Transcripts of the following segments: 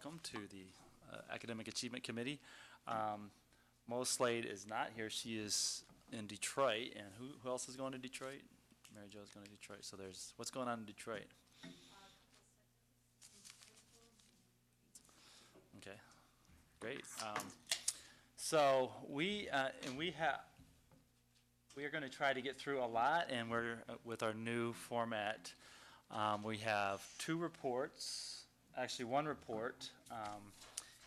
welcome to the Academic Achievement Committee. Mo Slade is not here. She is in Detroit. And who else is going to Detroit? Mary Jo is going to Detroit. So there's, what's going on in Detroit? Okay, great. So we are going to try to get through a lot, and we're with our new format. We have 2 reports, actually 1 report,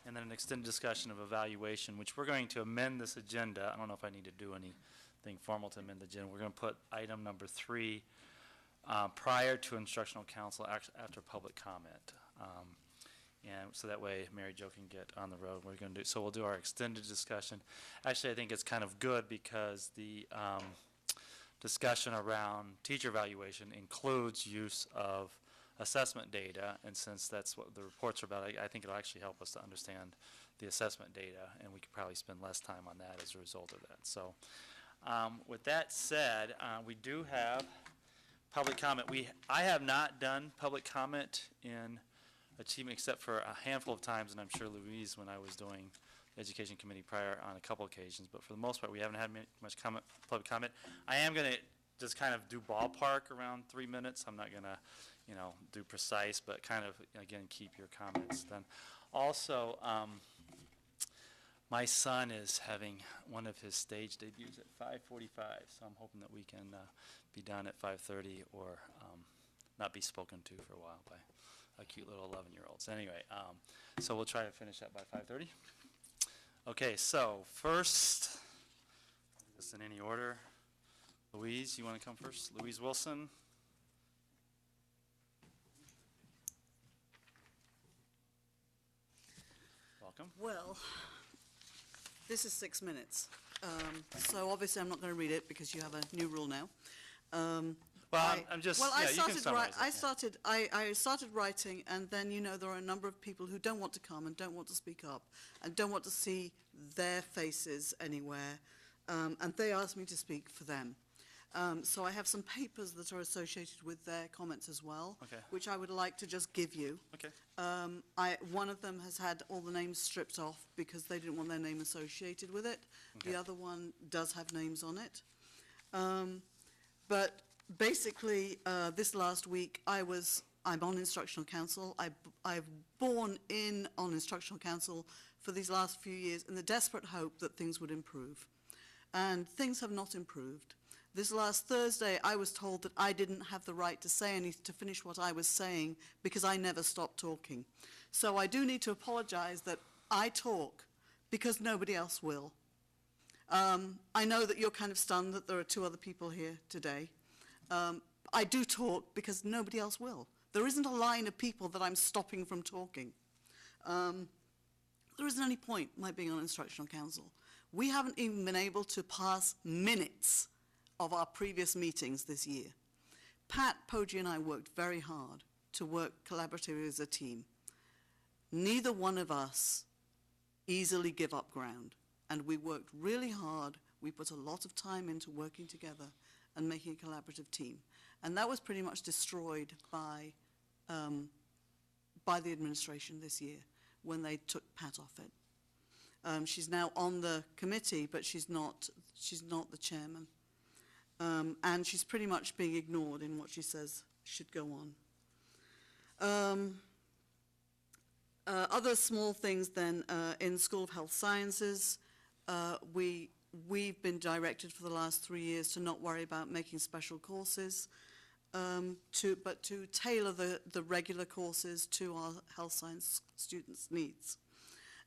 and then an extended discussion of evaluation, which we're going to amend this agenda. I don't know if I need to do anything formal to amend the agenda. We're going to put item number 3 prior to instructional council after public comment. And so that way Mary Jo can get on the road. We're going to do, so we'll do our extended discussion. Actually, I think it's kind of good because the discussion around teacher evaluation includes use of assessment data, and since that's what the reports are about, I think it'll actually help us to understand the assessment data, and we could probably spend less time on that as a result of that. So with that said, we do have public comment. I have not done public comment in achievement except for a handful of times, and I'm sure Louise, when I was doing the education committee prior, on a couple occasions, but for the most part we haven't had much public comment. I am going to just kind of do ballpark around 3 minutes. I'm not going to do precise, but kind of again keep your comments then. Also, my son is having one of his stage debuts at 5:45, so I'm hoping that we can be done at 5:30 or not be spoken to for a while by a cute little 11-year-old. So anyway, so we'll try to finish that by 5:30. Okay, so first, just in any order, Louise, you want to come first? Louise Wilson. Welcome. Well, this is 6 minutes. So obviously I'm not going to read it because you have a new rule now. Well, I'm just, well, yeah, you can summarize it. I started writing, and then, there are a number of people who don't want to come and don't want to speak up and don't want to see their faces anywhere, and they asked me to speak for them. So I have some papers that are associated with their comments as well, Okay. which I would like to just give you. Okay. One of them has had all the names stripped off because they didn't want their name associated with it. Okay. The other one does have names on it. But basically, this last week, I'm on instructional council. I've borne in on instructional council for these last few years in the desperate hope that things would improve. And things have not improved. This last Thursday, I was told that I didn't have the right to say anything, to finish what I was saying, because I never stopped talking. So I do need to apologize that I talk because nobody else will. I know that you're kind of stunned that there are 2 other people here today. I do talk because nobody else will. There isn't a line of people that I'm stopping from talking. There isn't any point in my being on instructional council. We haven't even been able to pass minutes of our previous meetings this year. Pat, Poggi, and I worked very hard to work collaboratively as a team. Neither one of us easily give up ground, and we worked really hard. We put a lot of time into working together and making a collaborative team. And that was pretty much destroyed by the administration this year when they took Pat off it. She's now on the committee, but she's not the chairman. And she's pretty much being ignored in what she says should go on. Other small things then, in School of Health Sciences, we've been directed for the last 3 years to not worry about making special courses, but to tailor the regular courses to our health science students' needs.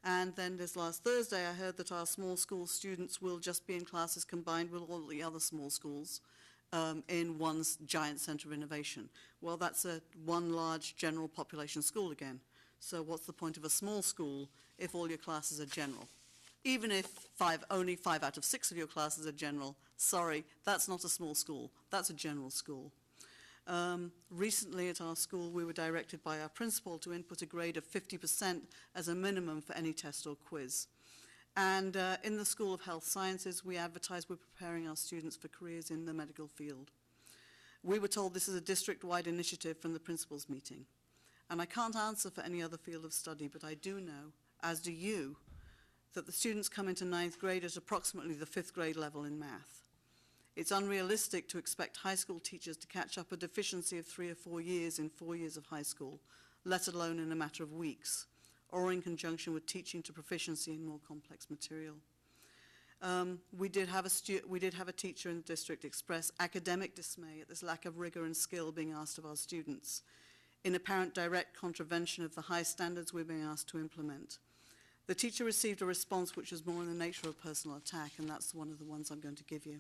And then this last Thursday, I heard that our small school students will just be in classes combined with all the other small schools in one giant center of innovation. Well, that's one large general population school again. So what's the point of a small school if all your classes are general? Even if only 5 out of 6 of your classes are general, sorry, that's not a small school. That's a general school. Recently at our school, we were directed by our principal to input a grade of 50% as a minimum for any test or quiz. And in the School of Health Sciences, we advertise we're preparing our students for careers in the medical field. We were told this is a district-wide initiative from the principal's meeting. And I can't answer for any other field of study, but I do know, as do you, that the students come into 9th grade at approximately the 5th grade level in math. It's unrealistic to expect high school teachers to catch up a deficiency of 3 or 4 years in 4 years of high school, let alone in a matter of weeks, or in conjunction with teaching to proficiency in more complex material. We did have a teacher in the district express academic dismay at this lack of rigor and skill being asked of our students, in apparent direct contravention of the high standards we're being asked to implement. The teacher received a response which was more in the nature of personal attack, and that's one of the ones I'm going to give you.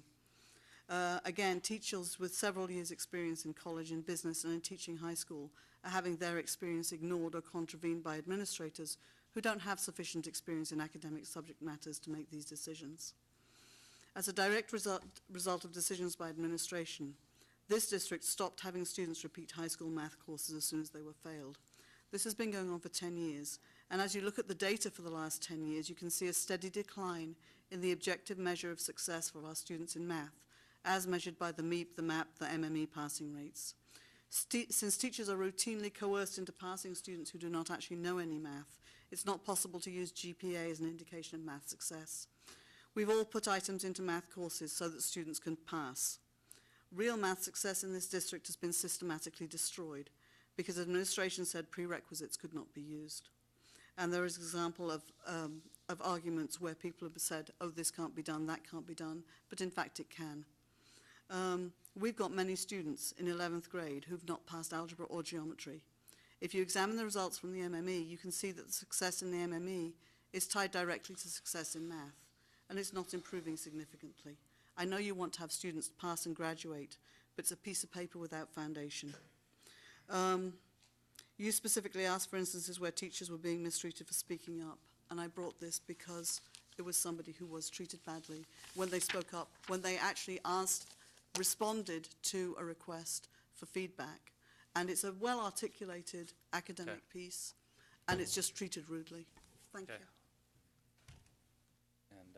Again, teachers with several years' experience in college, in business, and in teaching high school are having their experience ignored or contravened by administrators who don't have sufficient experience in academic subject matters to make these decisions. As a direct result of decisions by administration, this district stopped having students repeat high school math courses as soon as they were failed. This has been going on for 10 years, and as you look at the data for the last 10 years, you can see a steady decline in the objective measure of success for our students in math, as measured by the MEP, the MAP, the MME passing rates. Since teachers are routinely coerced into passing students who do not actually know any math, it's not possible to use GPA as an indication of math success. We've all put items into math courses so that students can pass. Real math success in this district has been systematically destroyed because administration said prerequisites could not be used. And there is an example of arguments where people have said, oh, this can't be done, that can't be done, but in fact it can. We've got many students in 11th grade who've not passed algebra or geometry. If you examine the results from the MME, you can see that the success in the MME is tied directly to success in math, and it's not improving significantly. I know you want to have students pass and graduate, but it's a piece of paper without foundation. You specifically asked for instances where teachers were being mistreated for speaking up, and I brought this because it was somebody who was treated badly when they spoke up, when they actually responded to a request for feedback. And it's a well-articulated academic piece, and it's just treated rudely. Thank you. And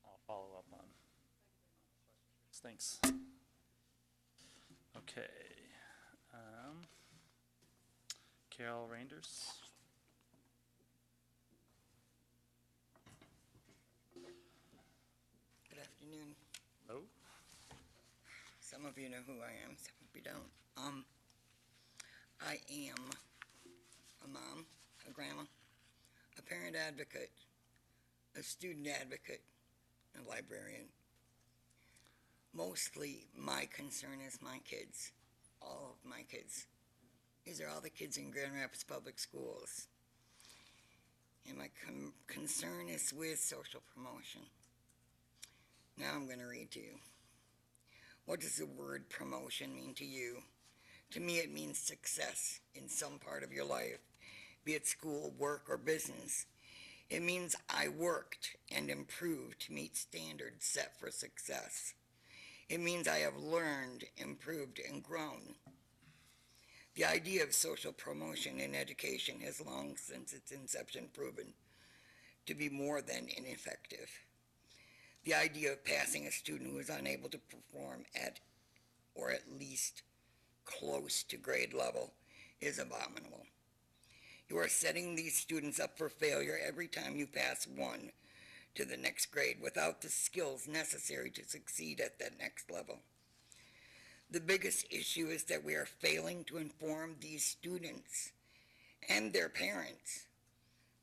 I'll follow up on. Thanks. Okay. Carol Reinders. Good afternoon. Hello. Some of you know who I am, some of you don't. I am a mom, a grandma, a parent advocate, a student advocate, a librarian. Mostly my concern is my kids, all of my kids. These are all the kids in Grand Rapids Public Schools. And my concern is with social promotion. Now I'm going to read to you. What does the word promotion mean to you? To me, it means success in some part of your life, be it school, work, or business. It means I worked and improved to meet standards set for success. It means I have learned, improved, and grown. The idea of social promotion in education has long since its inception proven to be more than ineffective. The idea of passing a student who is unable to perform at, or at least close to grade level, is abominable. You are setting these students up for failure every time you pass one to the next grade without the skills necessary to succeed at that next level. The biggest issue is that we are failing to inform these students and their parents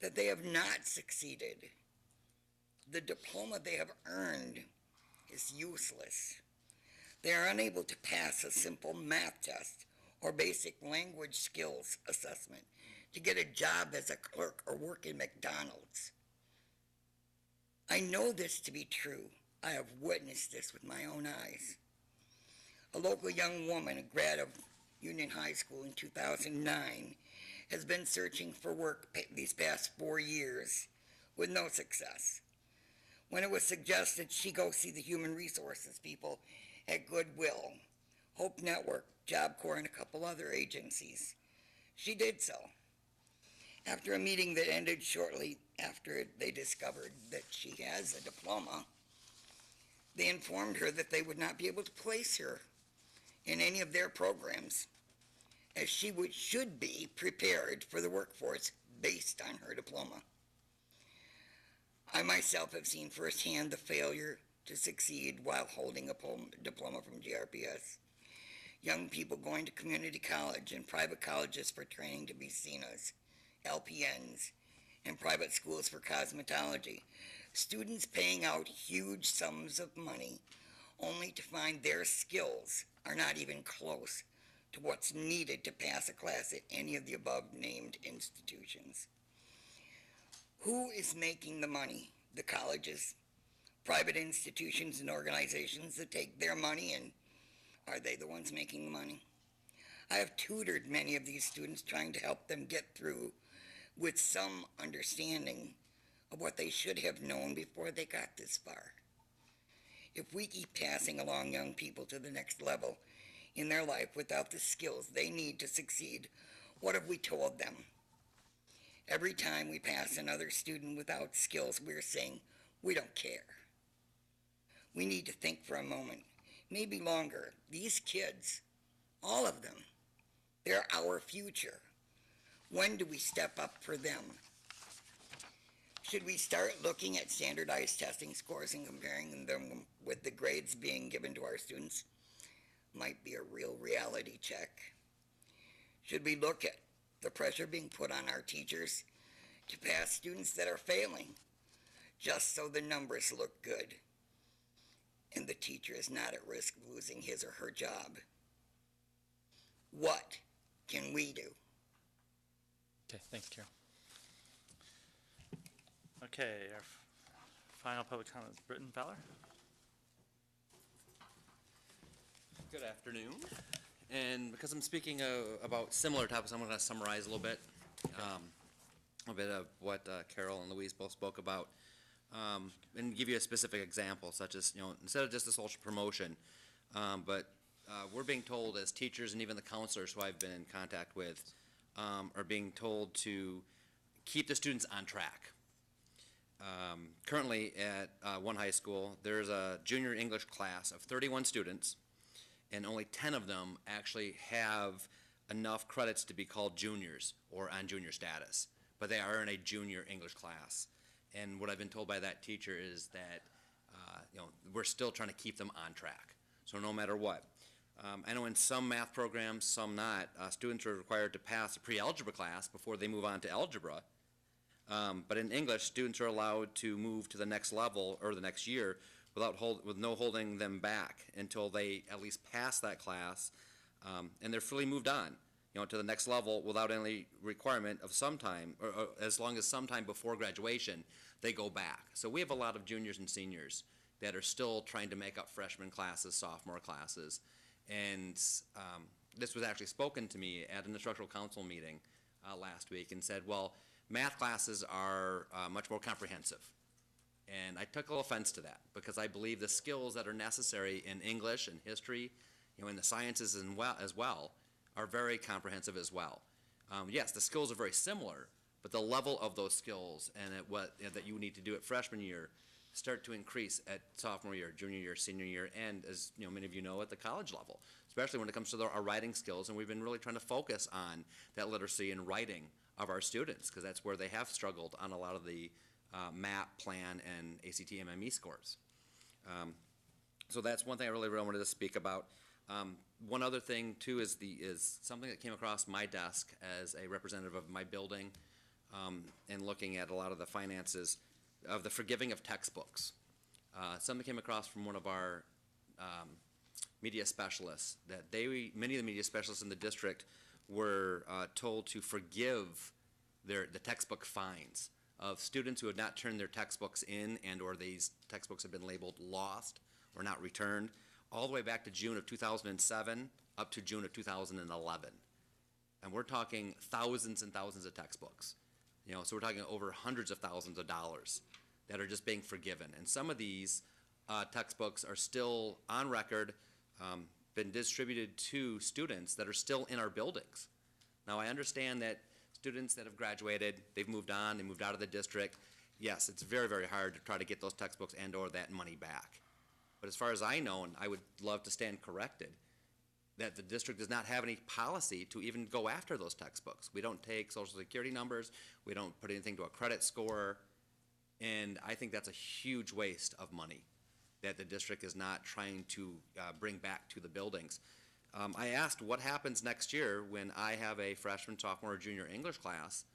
that they have not succeeded. The diploma they have earned is useless. They are unable to pass a simple math test or basic language skills assessment to get a job as a clerk or work in McDonald's. I know this to be true. I have witnessed this with my own eyes. A local young woman, a grad of Union High School in 2009, has been searching for work these past 4 years with no success. When it was suggested she go see the human resources people at Goodwill, Hope Network, Job Corps, and a couple other agencies, she did so. After a meeting that ended shortly after they discovered that she has a diploma, they informed her that they would not be able to place her in any of their programs as she should be prepared for the workforce based on her diploma. I myself have seen firsthand the failure to succeed while holding a diploma from GRPS. Young people going to community college and private colleges for training to be CNAs, LPNs, and private schools for cosmetology. Students paying out huge sums of money only to find their skills are not even close to what's needed to pass a class at any of the above named institutions. Who is making the money? The colleges, private institutions and organizations that take their money, and are they the ones making the money? I have tutored many of these students, trying to help them get through with some understanding of what they should have known before they got this far. If we keep passing along young people to the next level in their life without the skills they need to succeed, what have we told them? Every time we pass another student without skills, we're saying, we don't care. We need to think for a moment, maybe longer. These kids, all of them, they're our future. When do we step up for them? Should we start looking at standardized testing scores and comparing them with the grades being given to our students? Might be a real reality check. Should we look at the pressure being put on our teachers to pass students that are failing just so the numbers look good and the teacher is not at risk of losing his or her job? What can we do? Okay, thanks, Carol. Okay, our final public comment is Britton Fowler. Good afternoon. And because I'm speaking about similar topics, I'm going to summarize a little bit of what Carol and Louise both spoke about, and give you a specific example, such as, instead of just the social promotion, but we're being told as teachers, and even the counselors who I've been in contact with are being told to keep the students on track. Currently at one high school, there's a junior English class of 31 students, and only 10 of them actually have enough credits to be called juniors or on junior status, but they are in a junior English class. And what I've been told by that teacher is that we're still trying to keep them on track. So no matter what. I know in some math programs, some not, students are required to pass a pre-algebra class before they move on to algebra. But in English, students are allowed to move to the next level or the next year with no holding them back until they at least pass that class, and they're fully moved on, to the next level without any requirement of some time, or as long as sometime before graduation, they go back. So we have a lot of juniors and seniors that are still trying to make up freshman classes, sophomore classes, and this was actually spoken to me at an instructional council meeting last week, and said, well, math classes are much more comprehensive. And I took a little offense to that, because I believe the skills that are necessary in English and history, in the sciences as well, are very comprehensive as well. Yes, the skills are very similar, but the level of those skills and that you need to do at freshman year start to increase at sophomore year, junior year, senior year, and as many of you know, at the college level, especially when it comes to our writing skills. And we've been really trying to focus on that literacy and writing of our students, because that's where they have struggled on a lot of the MAP, PLAN, and ACT MME scores. So that's one thing I really wanted to speak about. One other thing too is something that came across my desk as a representative of my building, and looking at a lot of the finances of the forgiving of textbooks. Something came across from one of our media specialists that many of the media specialists in the district were told to forgive the textbook fines of students who had not turned their textbooks in, and or these textbooks have been labeled lost or not returned, all the way back to June of 2007 up to June of 2011. And we're talking thousands and thousands of textbooks. So we're talking over hundreds of thousands of dollars that are just being forgiven. And some of these textbooks are still on record, been distributed to students that are still in our buildings. Now, I understand that students that have graduated, they've moved on, they moved out of the district. Yes, it's very, very hard to try to get those textbooks and or that money back. But as far as I know, and I would love to stand corrected, that the district does not have any policy to even go after those textbooks. We don't take social security numbers, we don't put anything to a credit score, and I think that's a huge waste of money that the district is not trying to bring back to the buildings. I asked what happens next year when I have a freshman, sophomore, or junior English class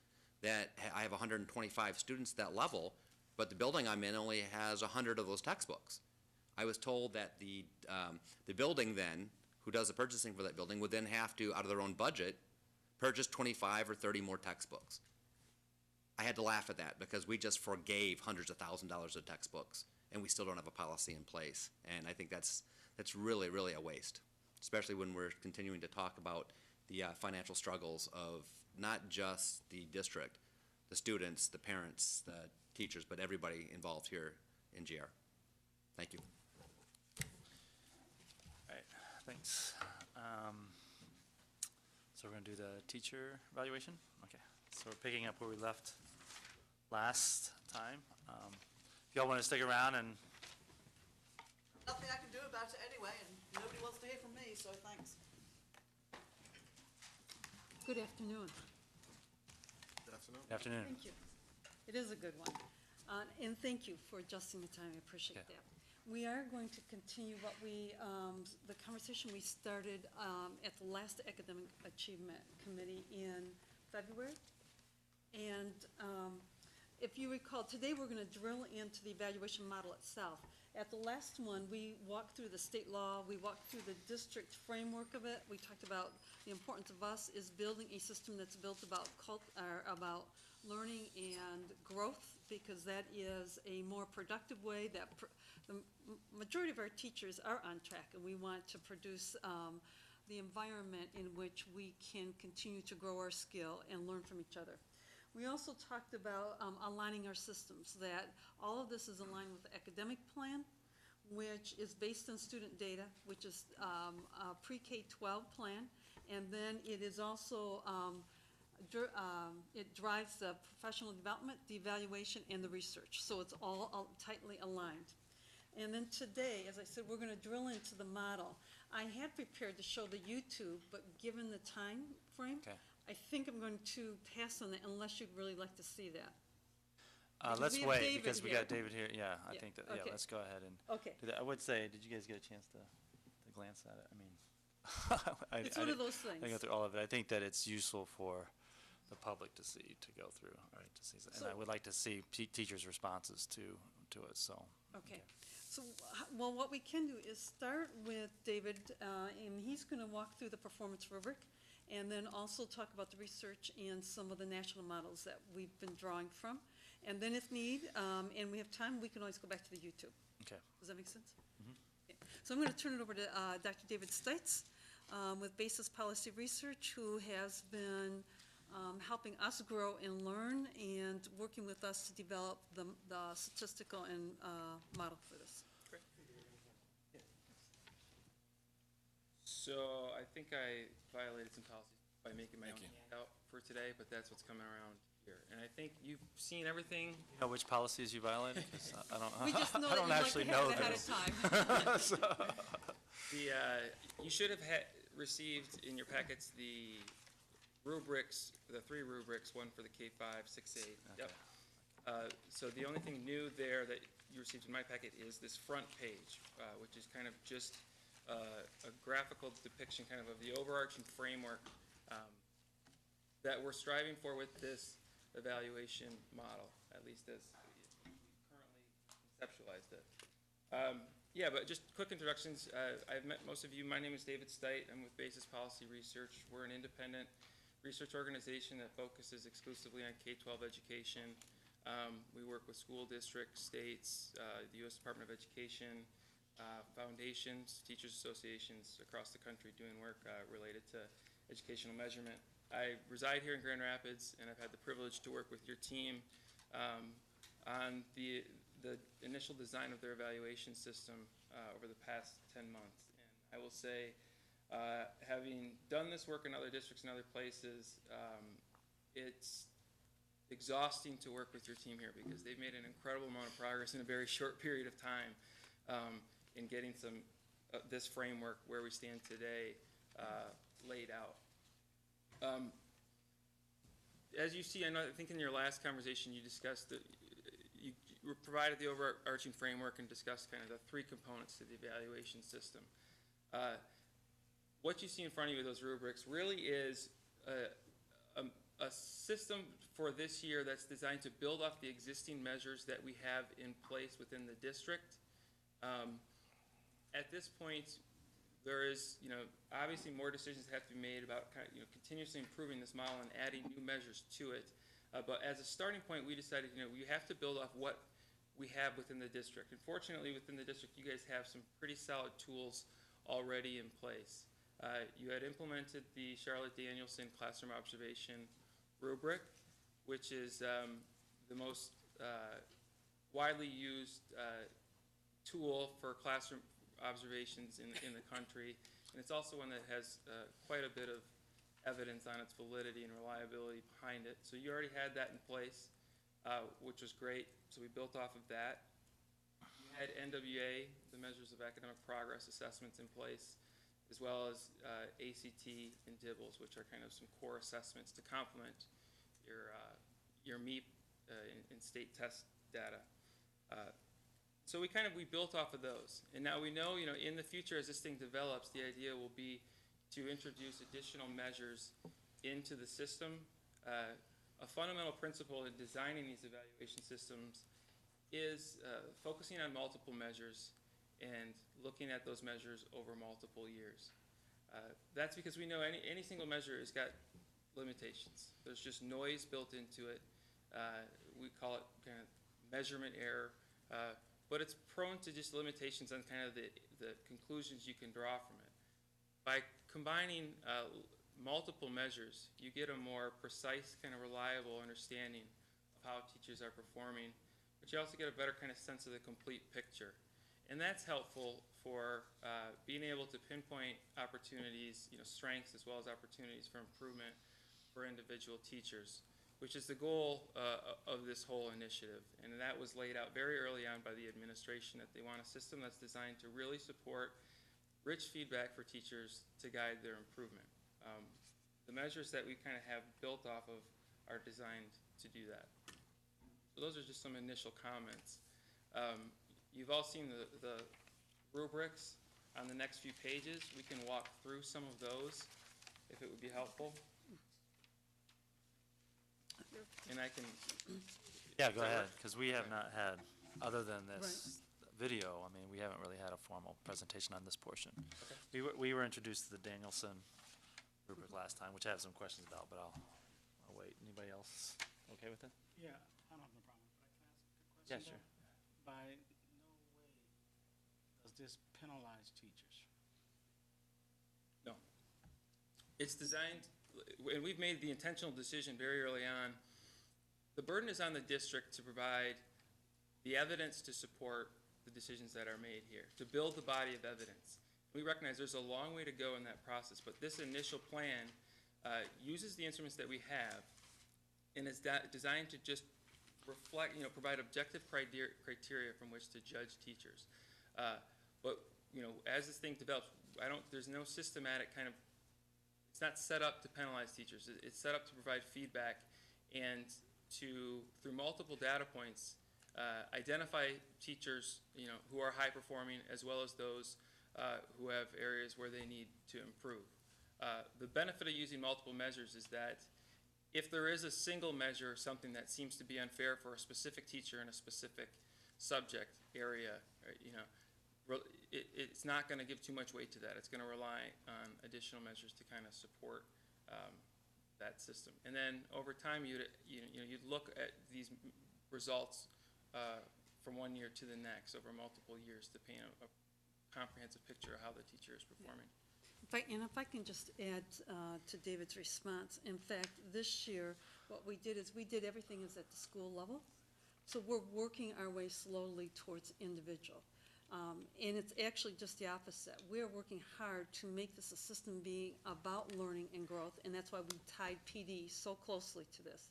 that I have 125 students at that level, but the building I'm in only has 100 of those textbooks. I was told that the building then, who does the purchasing for that building, would then have to, out of their own budget, purchase 25 or 30 more textbooks. I had to laugh at that because we just forgave hundreds of thousands of dollars of textbooks, and we still don't have a policy in place. And I think that's really, really a waste, especially when we're continuing to talk about the financial struggles of not just the district, the students, the parents, the teachers, but everybody involved here in GR. Thank you. All right, thanks. So we're gonna do the teacher evaluation? Okay, so we're picking up where we left last time. If y'all wanna stick around and, Nothing I can do about it anyway, and nobody wants to hear from me, so thanks. Good afternoon. good afternoon. Thank you. It is a good one. And thank you for adjusting the time. I appreciate Yeah. that. We are going to continue what we, the conversation we started at the last Academic Achievement Committee in February. And if you recall, today we're going to drill into the evaluation model itself. At the last one, we walked through the state law, we walked through the district framework of it. We talked about the importance of us is building a system that's built about about learning and growth, because that is a more productive way that the majority of our teachers are on track, and we want to produce the environment in which we can continue to grow our skill and learn from each other. We also talked about aligning our systems, that all of this is aligned with the academic plan, which is based on student data, which is a pre-K-12 plan, and then it is also, it drives the professional development, the evaluation, and the research, so it's all tightly aligned. And then today, as I said, we're gonna drill into the model. I had prepared to show the YouTube, but given the time frame, Okay. I think I'm going to pass on it unless you'd really like to see that. Let's we have wait, David because we here. got David here, yeah, I Yeah, think that, okay. let's go ahead and Okay, do that. I would say, did you guys get a chance to glance at it? I mean, it's one of those things. I go through all of it. I think that it's useful for the public to see, to go through, right, to see, and I So- would like to see teachers' responses to it, so. Okay, so, well, what we can do is start with David, and he's gonna walk through the performance rubric, and then also talk about the research and some of the national models that we've been drawing from. And then if need, and we have time, we can always go back to the YouTube. Okay. Does that make sense? Okay. So I'm gonna turn it over to Dr. David Stites with Basis Policy Research, who has been helping us grow and learn and working with us to develop the statistical and model for this. So I think I violated some policies by making my own handout for today, but that's what's coming around here. And I think you've seen everything. You know which policies you violated? 'Cause I don't, We just know I that don't you'd like actually to know have it ahead this. of time. You should have received in your packets the rubrics, the 3 rubrics, one for the K-5, 6, 8. Yep. So the only thing new there that you received in my packet is this front page, which is kind of just a graphical depiction kind of the overarching framework that we're striving for with this evaluation model, at least as we currently conceptualized it. Yeah, but just quick introductions. I've met most of you. My name is David Stite. I'm with Basis Policy Research. We're an independent research organization that focuses exclusively on K-12 education. We work with school districts, states, the U.S. Department of Education, foundations, teachers associations across the country doing work related to educational measurement. I reside here in Grand Rapids, and I've had the privilege to work with your team on the initial design of their evaluation system over the past 10 months. And I will say, having done this work in other districts and other places, it's exhausting to work with your team here because they've made an incredible amount of progress in a very short period of time in getting this framework where we stand today laid out. As you see, I think in your last conversation you discussed that you provided the overarching framework and discussed kind of the three components to the evaluation system. What you see in front of you with those rubrics really is a system for this year that's designed to build off the existing measures that we have in place within the district. At this point, there is, obviously more decisions have to be made about continuously improving this model and adding new measures to it. But as a starting point, we decided, we have to build off what we have within the district. And fortunately, within the district, you guys have some pretty solid tools already in place. You had implemented the Charlotte Danielson classroom observation rubric, which is the most widely used tool for classroom observations in the country. And it's also one that has quite a bit of evidence on its validity and reliability behind it. So you already had that in place, which was great. So we built off of that. You had NWA, the Measures of Academic Progress assessments in place, as well as ACT and DIBELS, which are kind of some core assessments to complement your MEP and state test data. So we built off of those. And now we know, in the future as this thing develops, the idea will be to introduce additional measures into the system. A fundamental principle in designing these evaluation systems is focusing on multiple measures and looking at those measures over multiple years. That's because we know any single measure has got limitations. There's just noise built into it. We call it kind of measurement error, but it's prone to just limitations on kind of the conclusions you can draw from it. By combining multiple measures, you get a more precise, kind of reliable understanding of how teachers are performing, but you also get a better kind of sense of the complete picture. And that's helpful for being able to pinpoint opportunities, strengths as well as opportunities for improvement for individual teachers, which is the goal of this whole initiative. And that was laid out very early on by the administration, that they want a system that's designed to really support rich feedback for teachers to guide their improvement. The measures that we kind of have built off of are designed to do that. So those are just some initial comments. You've all seen the rubrics on the next few pages. We can walk through some of those if it would be helpful. And I can... Yeah, go ahead, because we have not had, other than this video, I mean, we haven't really had a formal presentation on this portion. Okay. We were introduced to the Danielson rubric last time, which I have some questions about, but I'll wait. Anybody else okay with it? Yeah, I don't have no problem. But can I ask a quick Yeah, question? sure. By no way does this penalize teachers. No. It's designed, and we've made the intentional decision very early on, the burden is on the district to provide the evidence to support the decisions that are made here, to build the body of evidence. We recognize there's a long way to go in that process, but this initial plan uses the instruments that we have and is designed to just reflect, provide objective criteria from which to judge teachers. But, as this thing develops, there's no systematic kind of, it's not set up to penalize teachers. It's set up to provide feedback and to, through multiple data points, identify teachers, who are high performing, as well as those who have areas where they need to improve. The benefit of using multiple measures is that if there is a single measure, something that seems to be unfair for a specific teacher in a specific subject area, it's not going to give too much weight to that. It's going to rely on additional measures to kind of support that system. And then over time, you'd look at these results from one year to the next over multiple years to paint a comprehensive picture of how the teacher is performing. If I can just add to David's response, in fact, this year, what we did is we did everything is at the school level. So we're working our way slowly towards individual. And it's actually just the opposite. We're working hard to make this a system being about learning and growth, and that's why we tied PD so closely to this.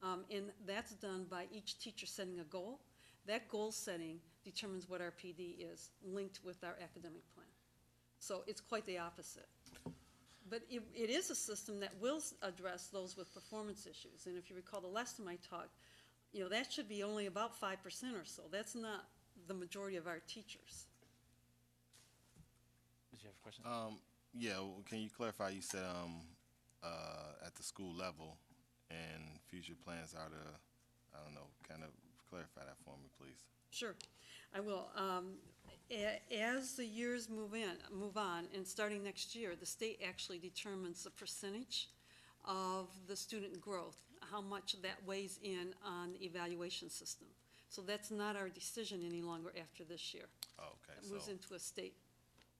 And that's done by each teacher setting a goal. That goal setting determines what our PD is, linked with our academic plan. So it's quite the opposite. But it is a system that will address those with performance issues. And if you recall the last time I talked, that should be only about 5% or so. That's not the majority of our teachers. Did you have a question? Yeah, well, can you clarify, you said, at the school level and future plans are to, I don't know, kind of clarify that for me, please. Sure, I will. As the years move on, and starting next year, the state actually determines the percentage of the student growth, how much that weighs in on the evaluation system. So that's not our decision any longer after this year. Oh, okay, It moves into a state.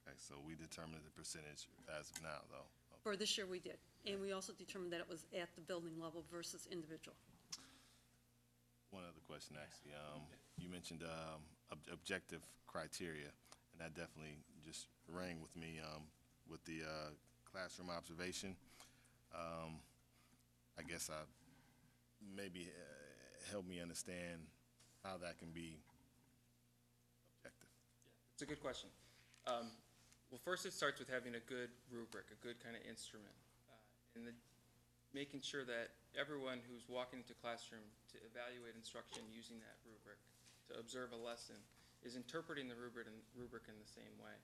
okay, so we determined the percentage as of now, though. Okay. For this year, we did. And we also determined that it was at the building level versus individual. One other question, actually. You mentioned objective criteria, and that definitely just rang with me with the classroom observation. I guess maybe help me understand how that can be objective. It's a good question. Well, first it starts with having a good rubric, a good kind of instrument, and making sure that everyone who's walking into classroom to evaluate instruction using that rubric, to observe a lesson, is interpreting the rubric in the same way.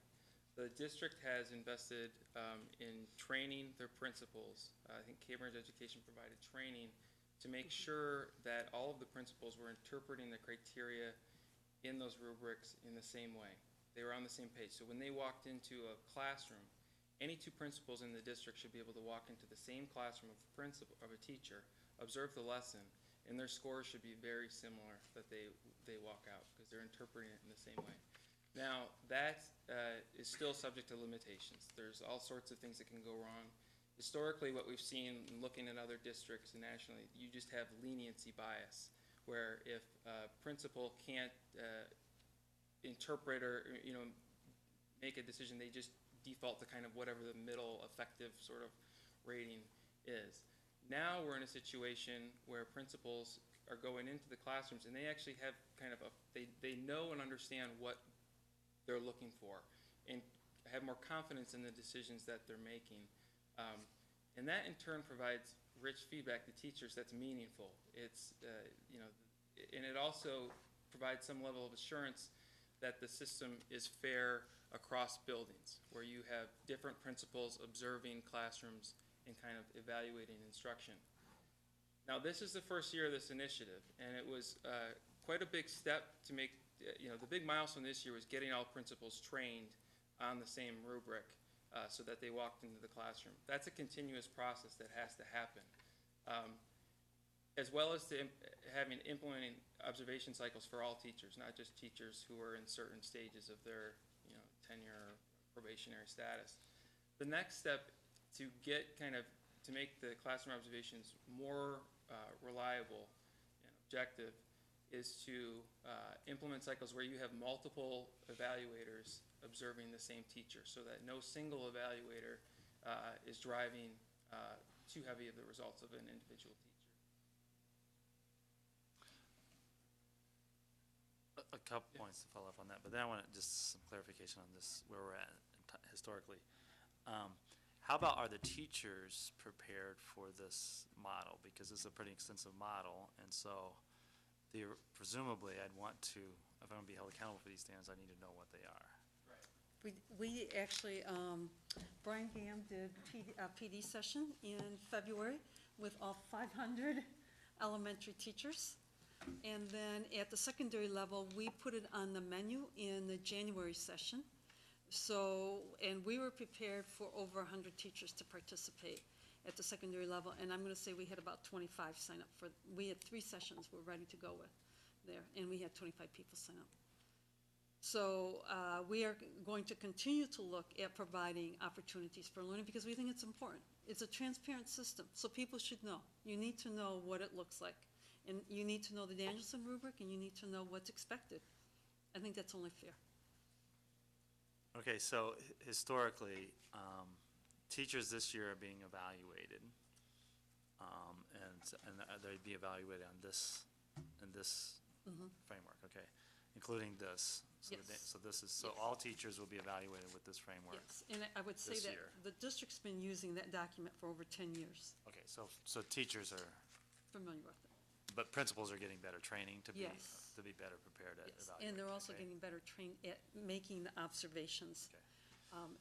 The district has invested in training their principals. I think Cambridge Education provided training to make sure that all of the principals were interpreting the criteria in those rubrics in the same way. They were on the same page. So when they walked into a classroom, any two principals in the district should be able to walk into the same classroom of a teacher, observe the lesson, and their scores should be very similar that they walk out because they're interpreting it in the same way. Now, that is still subject to limitations. There's all sorts of things that can go wrong. Historically, what we've seen looking at other districts and nationally, you just have leniency bias, where if a principal can't interpret or make a decision, they just default to kind of whatever the middle effective sort of rating is. Now we're in a situation where principals are going into the classrooms and they actually have kind of they know and understand what they're looking for and have more confidence in the decisions that they're making. And that in turn provides rich feedback to teachers that's meaningful. It's, and it also provides some level of assurance that the system is fair across buildings, where you have different principals observing classrooms and kind of evaluating instruction. Now, this is the first year of this initiative, and it was quite a big step to make, the big milestone this year was getting all principals trained on the same rubric so that they walked into the classroom. That's a continuous process that has to happen. As well as implementing observation cycles for all teachers, not just teachers who are in certain stages of their tenure or probationary status. The next step to make the classroom observations more reliable and objective is to implement cycles where you have multiple evaluators observing the same teacher so that no single evaluator is driving too heavy of the results of an individual teacher. A couple points to follow up on that, but then I want just some clarification on this, where we're at historically. How about, are the teachers prepared for this model? Because it's a pretty extensive model, and so presumably I'd want to, if I'm going to be held accountable for these standards, I need to know what they are. We actually, Brian Gam did a PD session in February with all 500 elementary teachers. And then at the secondary level, we put it on the menu in the January session. So, and we were prepared for over 100 teachers to participate at the secondary level. And I'm going to say we had about 25 sign up for, we had 3 sessions we're ready to go with there. And we had 25 people sign up. So we are going to continue to look at providing opportunities for learning because we think it's important. It's a transparent system, so people should know. You need to know what it looks like. And you need to know the Danielson rubric, and you need to know what's expected. I think that's only fair. Okay, so historically, teachers this year are being evaluated, and they'd be evaluated on this, in this framework, okay? including this. So the Yes. so this is, so Yes. all teachers will be evaluated with this framework. Yes, and I would say This that year. the district's been using that document for over 10 years, Okay, so teachers are, familiar with it. but principals are getting better training to be, Yes. to be better prepared at Yes, evaluating. and they're also okay? getting better trained at making the observations. Okay.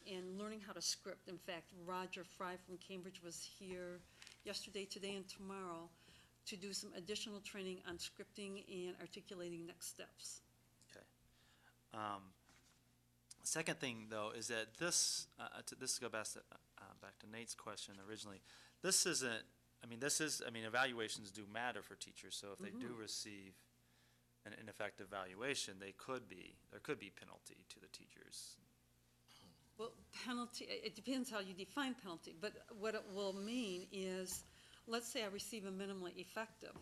And learning how to script. In fact, Roger Fry from Cambridge was here yesterday, today, and tomorrow to do some additional training on scripting and articulating next steps. Okay. Second thing, though, is that this, this go back to Nate's question originally, this isn't, evaluations do matter for teachers, so if they do receive an ineffective evaluation, there could be penalty to the teachers. Well, penalty, it depends how you define penalty, but what it will mean is, let's say I receive a minimally effective,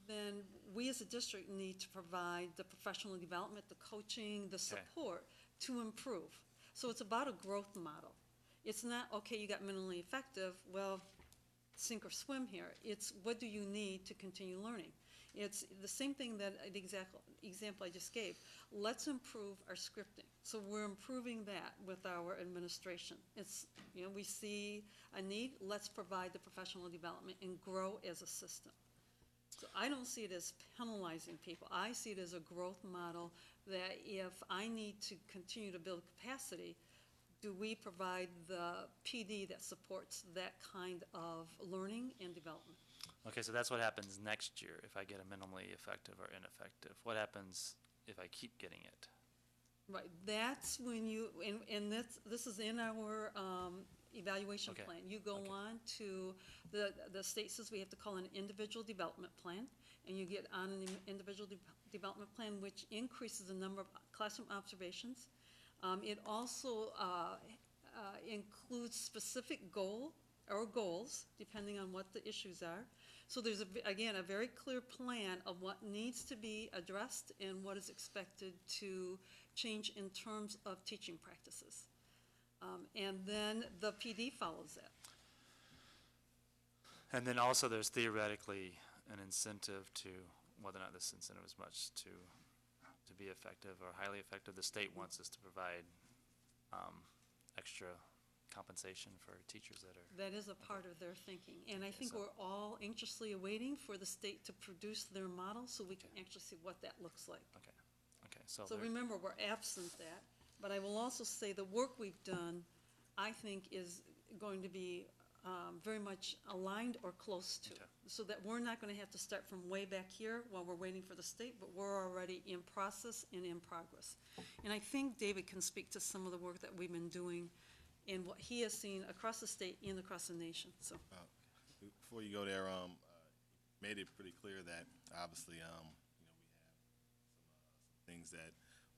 then we as a district need to provide the professional development, the coaching, the support to improve. So it's about a growth model. It's not, okay, you got minimally effective, well, sink or swim here. It's what do you need to continue learning? It's the same thing that the example I just gave. Let's improve our scripting. So we're improving that with our administration. It's, we see a need, let's provide the professional development and grow as a system. So I don't see it as penalizing people. I see it as a growth model that if I need to continue to build capacity, do we provide the PD that supports that kind of learning and development? Okay, so that's what happens next year if I get a minimally effective or ineffective. What happens if I keep getting it? Right, that's when you, and this is in our evaluation Okay, plan. You go okay. on to, the state says we have to call an individual development plan, and you get on an individual development plan, which increases the number of classroom observations. It also includes specific goals, depending on what the issues are. So there's, again, a very clear plan of what needs to be addressed and what is expected to change in terms of teaching practices. And then the PD follows that. And then also there's theoretically an incentive to, whether or not this incentive is much to be effective or highly effective. The state wants us to provide extra compensation for teachers that are. That is a part of their thinking. And I think so- we're all anxiously awaiting for the state to produce their model so we can actually see what that looks like. Okay, so So there- remember, we're absent that, but I will also say the work we've done, I think, is going to be very much aligned or close to. Okay. So that we're not gonna have to start from way back here while we're waiting for the state, but we're already in process and in progress. And I think David can speak to some of the work that we've been doing and what he has seen across the state and across the nation, so. Before you go there, made it pretty clear that obviously, we have some things that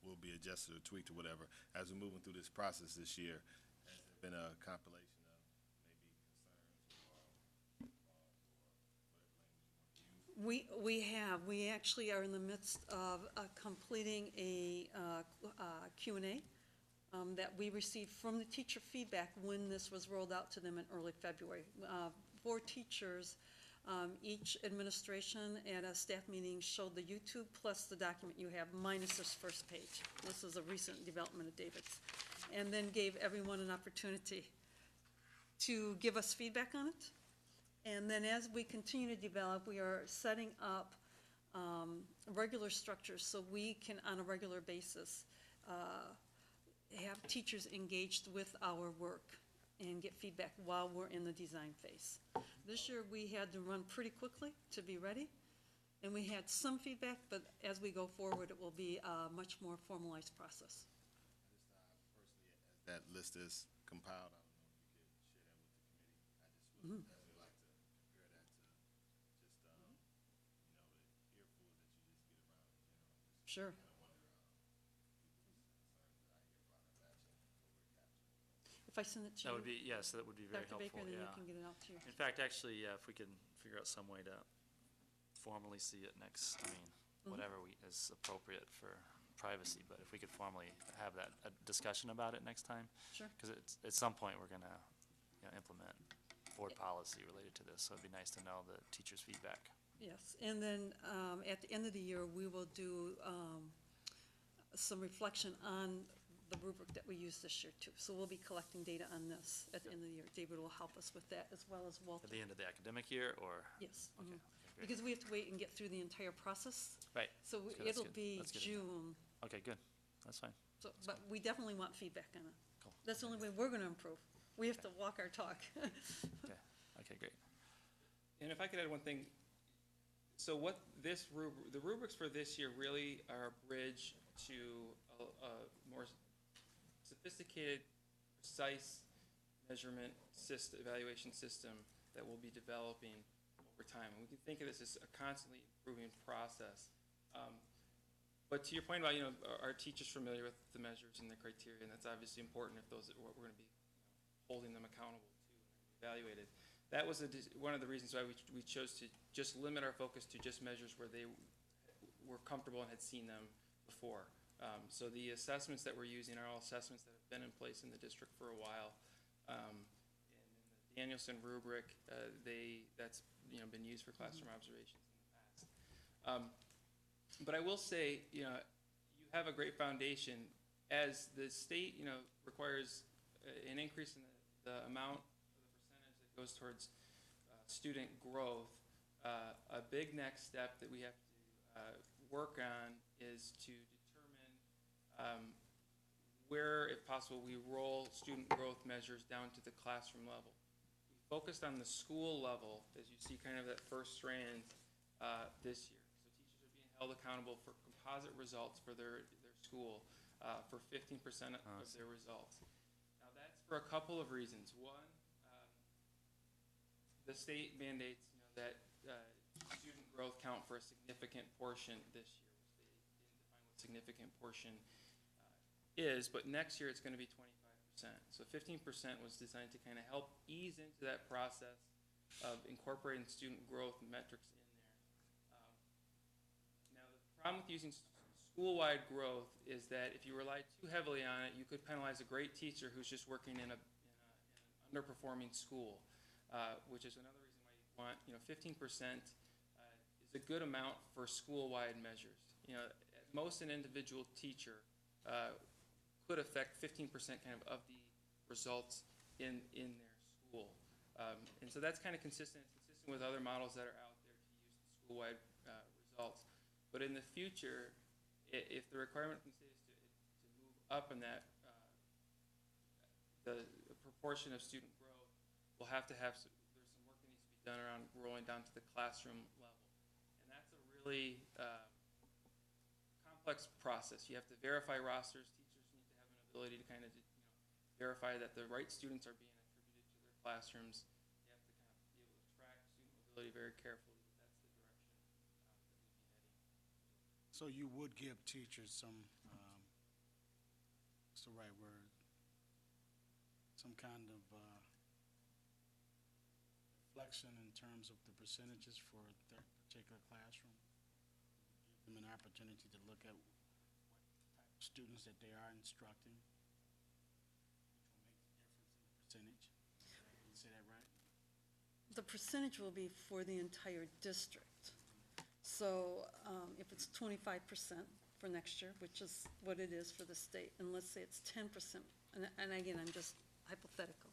will be adjusted or tweaked or whatever. As we're moving through this process this year, has there been a compilation of maybe concerns We actually are in the midst of completing a Q&A that we received from the teacher feedback when this was rolled out to them in early February. 4 teachers, each administration at a staff meeting showed the YouTube plus the document you have minus this first page. This is a recent development of David's. And then gave everyone an opportunity to give us feedback on it. And then as we continue to develop, we are setting up regular structures so we can, on a regular basis, have teachers engaged with our work and get feedback while we're in the design phase. This year, we had to run pretty quickly to be ready, and we had some feedback, but as we go forward, it will be a much more formalized process. that list is compiled? I don't know if you could share that with the committee. I just would definitely like to compare that to just, the earful that you just get around in general. Sure. If I send it to you, That would be, yes, that would be very Dr. helpful, Baker, then you yeah. can get it out to you. In fact, actually, if we can figure out some way to formally see it next, whatever is appropriate for privacy, but if we could formally have a discussion about it next time. Sure. Because at some point, we're gonna, implement board policy related to this, so it'd be nice to know the teachers' feedback. Yes, and then at the end of the year, we will do some reflection on the rubric that we used this year too. So we'll be collecting data on this at the end of the year. David will help us with that as well as Walter. At the end of the academic year, or? Yes. Okay, mhm. okay, great. Because we have to wait and get through the entire process. Right. So That's good, that's it'll good. be That's good. June. Okay, good. That's fine. So, but we definitely want feedback on it. Cool. That's the only way we're gonna improve. We have to walk our talk. Okay, okay, great. And if I could add one thing, so what this the rubrics for this year really are a bridge to a more sophisticated, precise measurement system, evaluation system that we'll be developing over time. And we can think of this as a constantly improving process. But to your point about, are teachers familiar with the measures and the criteria, and that's obviously important if those are what we're going to be holding them accountable to and evaluated. That was one of the reasons why we chose to just limit our focus to just measures where they were comfortable and had seen them before. So the assessments that we're using are all assessments that have been in place in the district for a while. And the Danielson rubric, that's been used for classroom observations in the past. But I will say, you have a great foundation. As the state, requires an increase in the amount, the percentage that goes towards student growth, a big next step that we have to work on is to determine where, if possible, we roll student growth measures down to the classroom level. We focused on the school level, as you see kind of that first strand this year. So teachers are being held accountable for composite results for their school, for 15% of their results. Now that's for a couple of reasons. One, the state mandates that student growth count for a significant portion this year, which they didn't define what significant portion is, but next year it's going to be 25%. So 15% was designed to kind of help ease into that process of incorporating student growth metrics in there. Now the problem with using school-wide growth is that if you rely too heavily on it, you could penalize a great teacher who's just working in an underperforming school, which is another reason why you want, 15% is a good amount for school-wide measures. At most an individual teacher could affect 15% kind of the results in their school. And so that's kind of consistent. It's consistent with other models that are out there to use the school-wide results. But in the future, if the requirement from the state is to move up in that, the proportion of student growth, we'll have to have, there's some work that needs to be done around rolling down to the classroom level. And that's a really complex process. You have to verify rosters. Teachers need to have an ability to kind of verify that the right students are being attributed to their classrooms. You have to kind of be able to track student mobility very carefully. That's the direction that we'd be heading. So you would give teachers some, what's the right word? Some kind of reflection in terms of the percentages for their particular classroom? Give them an opportunity to look at what type of students that they are instructing, which will make the difference in the percentage. Did you say that right? The percentage will be for the entire district. So if it's 25% for next year, which is what it is for the state, and let's say it's 10%, and again, I'm just hypothetical,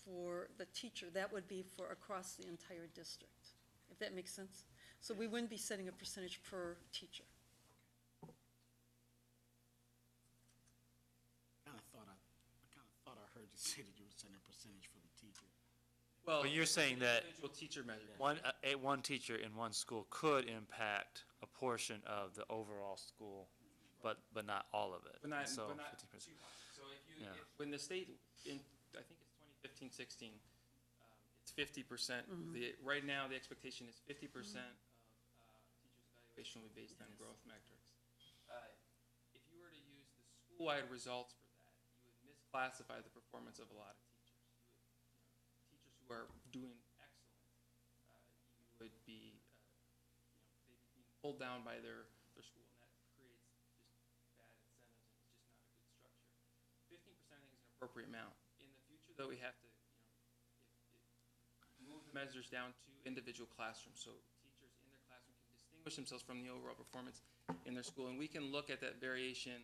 for the teacher, that would be for across the entire district, if that makes sense. So we wouldn't be setting a percentage per teacher. I kind of thought I heard you say that you were setting a percentage for the teacher. Well, But you're saying that individual teacher measure. one teacher in one school could impact a portion of the overall school, but not all of it. But not, So but not 15%. too much. So Yeah. when the state, I think it's 2015, 16, it's 50%. Right now, the expectation is 50% of teachers' evaluation will be based on growth metrics. If you were to use the school-wide results for that, you would misclassify the performance of a lot of teachers. Teachers who are doing excellent, you would be, they'd be being pulled down by their school, and that creates just bad incentives, and it's just not a good structure. 15% I think is an appropriate amount. In the future, though, we have to, move the measures down to individual classrooms, so teachers in their classroom can distinguish distinguish themselves from the overall performance in their school. And we can look at that variation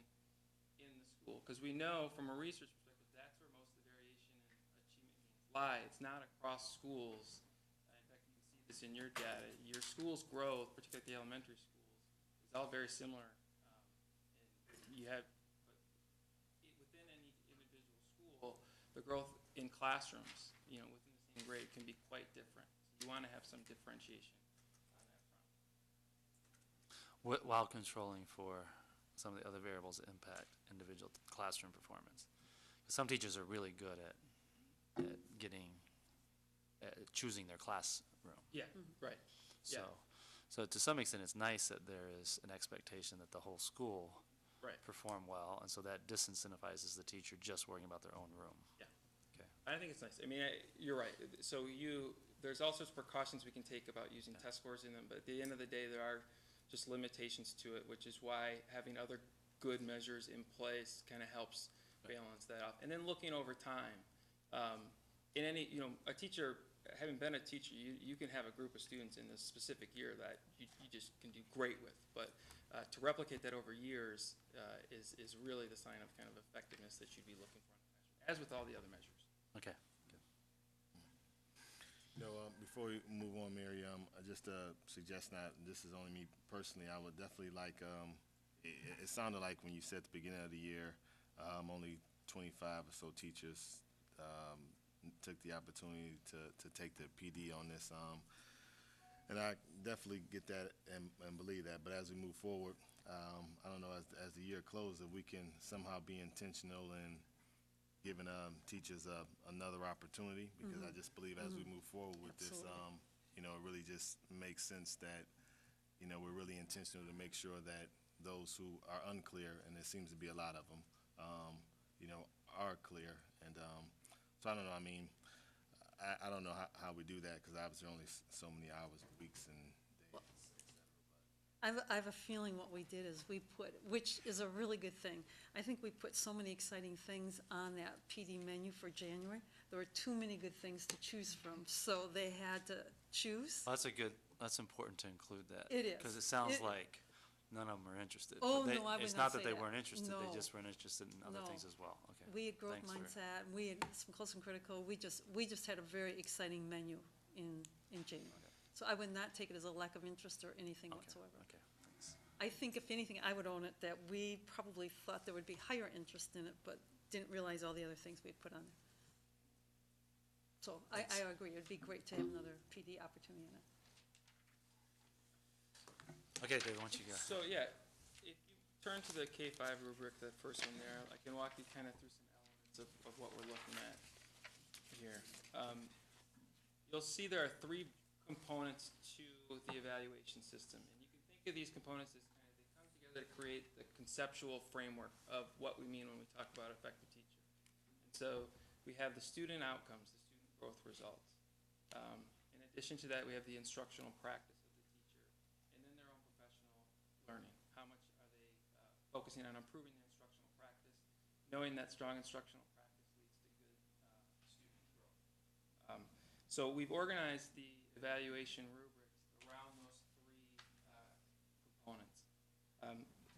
in the school, because we know from a research perspective, that's where most of the variation in achievement gains lie. It's not across schools. In fact, you can see this in your data. Your school's growth, particularly at the elementary schools, is all very similar. And you have, but within any individual school, the growth in classrooms, within the same grade can be quite different. So you want to have some differentiation on that front. While controlling for some of the other variables that impact individual classroom performance. Some teachers are really good at choosing their classroom. Yeah, right. So, Yeah. so to some extent, it's nice that there is an expectation that the whole school Right. perform well, and so that disincentivizes the teacher just worrying about their own room. Yeah. Okay. I think it's nice. I mean, you're right. So there's all sorts of precautions we can take about using test scores in them, but at the end of the day, there are just limitations to it, which is why having other good measures in place kind of helps balance that off. And then looking over time, in any, a teacher, having been a teacher, you can have a group of students in this specific year that you just can do great with, but to replicate that over years is really the sign of kind of effectiveness that you'd be looking for in the measure, as with all the other measures. Okay. Before we move on, Mary, I just suggest, not, this is only me personally, I would definitely like, it sounded like when you said at the beginning of the year, only 25 or so teachers took the opportunity to take the PD on this. And I definitely get that and believe that, but as we move forward, I don't know, as the year closes, if we can somehow be intentional in giving teachers another opportunity, because I just believe as we move forward with this, it really just makes sense that, we're really intentional to make sure that those who are unclear, and there seems to be a lot of them, are clear. And so I don't know, I mean, I don't know how we do that, because obviously only so many hours, weeks, and days. I have a feeling what we did is we put, which is a really good thing, I think we put so many exciting things on that PD menu for January. There were too many good things to choose from, so they had to choose. Well, that's important to include that. It is. Because it sounds It- like none of them are interested. Oh, But no, I would it's not not that say they that. weren't interested, they No. just weren't interested in other No. things as well. Okay. We had growth Thanks for- mindset, we had some close and critical, we just had a very exciting menu in January. So I would not take it as a lack of interest or anything Okay, whatsoever. okay, thanks. I think if anything, I would own it, that we probably thought there would be higher interest in it, but didn't realize all the other things we had put on there. So I agree, it'd be great to have another PD opportunity in it. Okay, David, why don't you go? So, yeah, if you turn to the K-5 rubric, the first one there, I can walk you kind of through some elements of what we're looking at here. You'll see there are 3 components to the evaluation system. And you can think of these components as kind of, they come together to create the conceptual framework of what we mean when we talk about effective teacher. And so we have the student outcomes, the student growth results. In addition to that, we have the instructional practice of the teacher, and then their own professional learning. How much are they focusing on improving the instructional practice, knowing that strong instructional practice leads to good student growth. So we've organized the evaluation rubrics around those 3 components.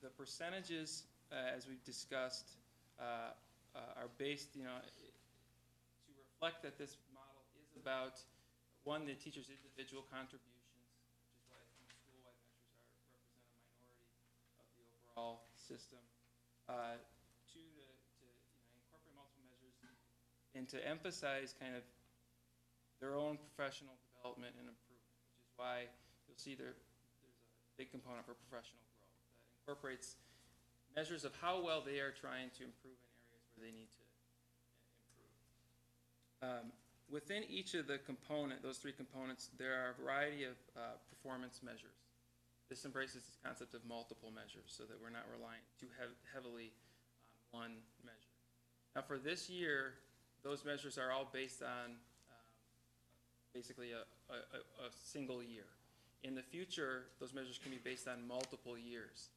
The percentages, as we've discussed, are based, to reflect that this model is about, 1, the teacher's individual contributions, which is why some school-wide measures represent a minority of the overall system. 2, to incorporate multiple measures and to emphasize kind of their own professional development and improvement, which is why you'll see there's a big component for professional growth that incorporates measures of how well they are trying to improve in areas where they need to improve. Within each of the those 3 components, there are a variety of performance measures. This embraces this concept of multiple measures so that we're not relying too heavily on one measure. Now, for this year, those measures are all based on basically a single year. In the future, those measures can be based on multiple years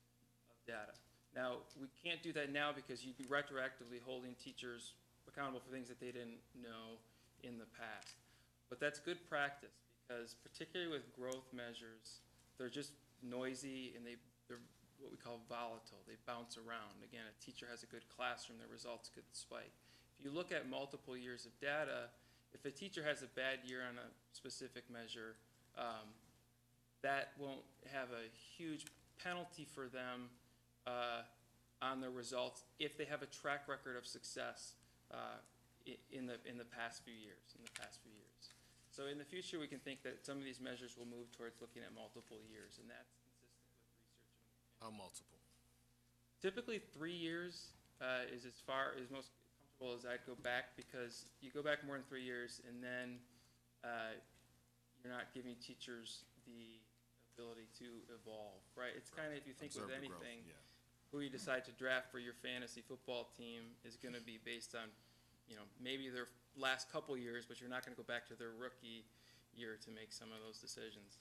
of data. Now, we can't do that now because you'd be retroactively holding teachers accountable for things that they didn't know in the past. But that's good practice because particularly with growth measures, they're just noisy, and they're what we call volatile. They bounce around. Again, a teacher has a good classroom, their results could spike. If you look at multiple years of data, if a teacher has a bad year on a specific measure, that won't have a huge penalty for them on their results if they have a track record of success in the past few years. So in the future, we can think that some of these measures will move towards looking at multiple years, and that's consistent with research. How multiple? Typically, 3 years is most comfortable as I'd go back, because you go back more than 3 years, and then you're not giving teachers the ability to evolve, right? It's kind of, if you think with Observe the growth, anything, yeah. who you decide to draft for your fantasy football team is going to be based on, maybe their last couple years, but you're not going to go back to their rookie year to make some of those decisions.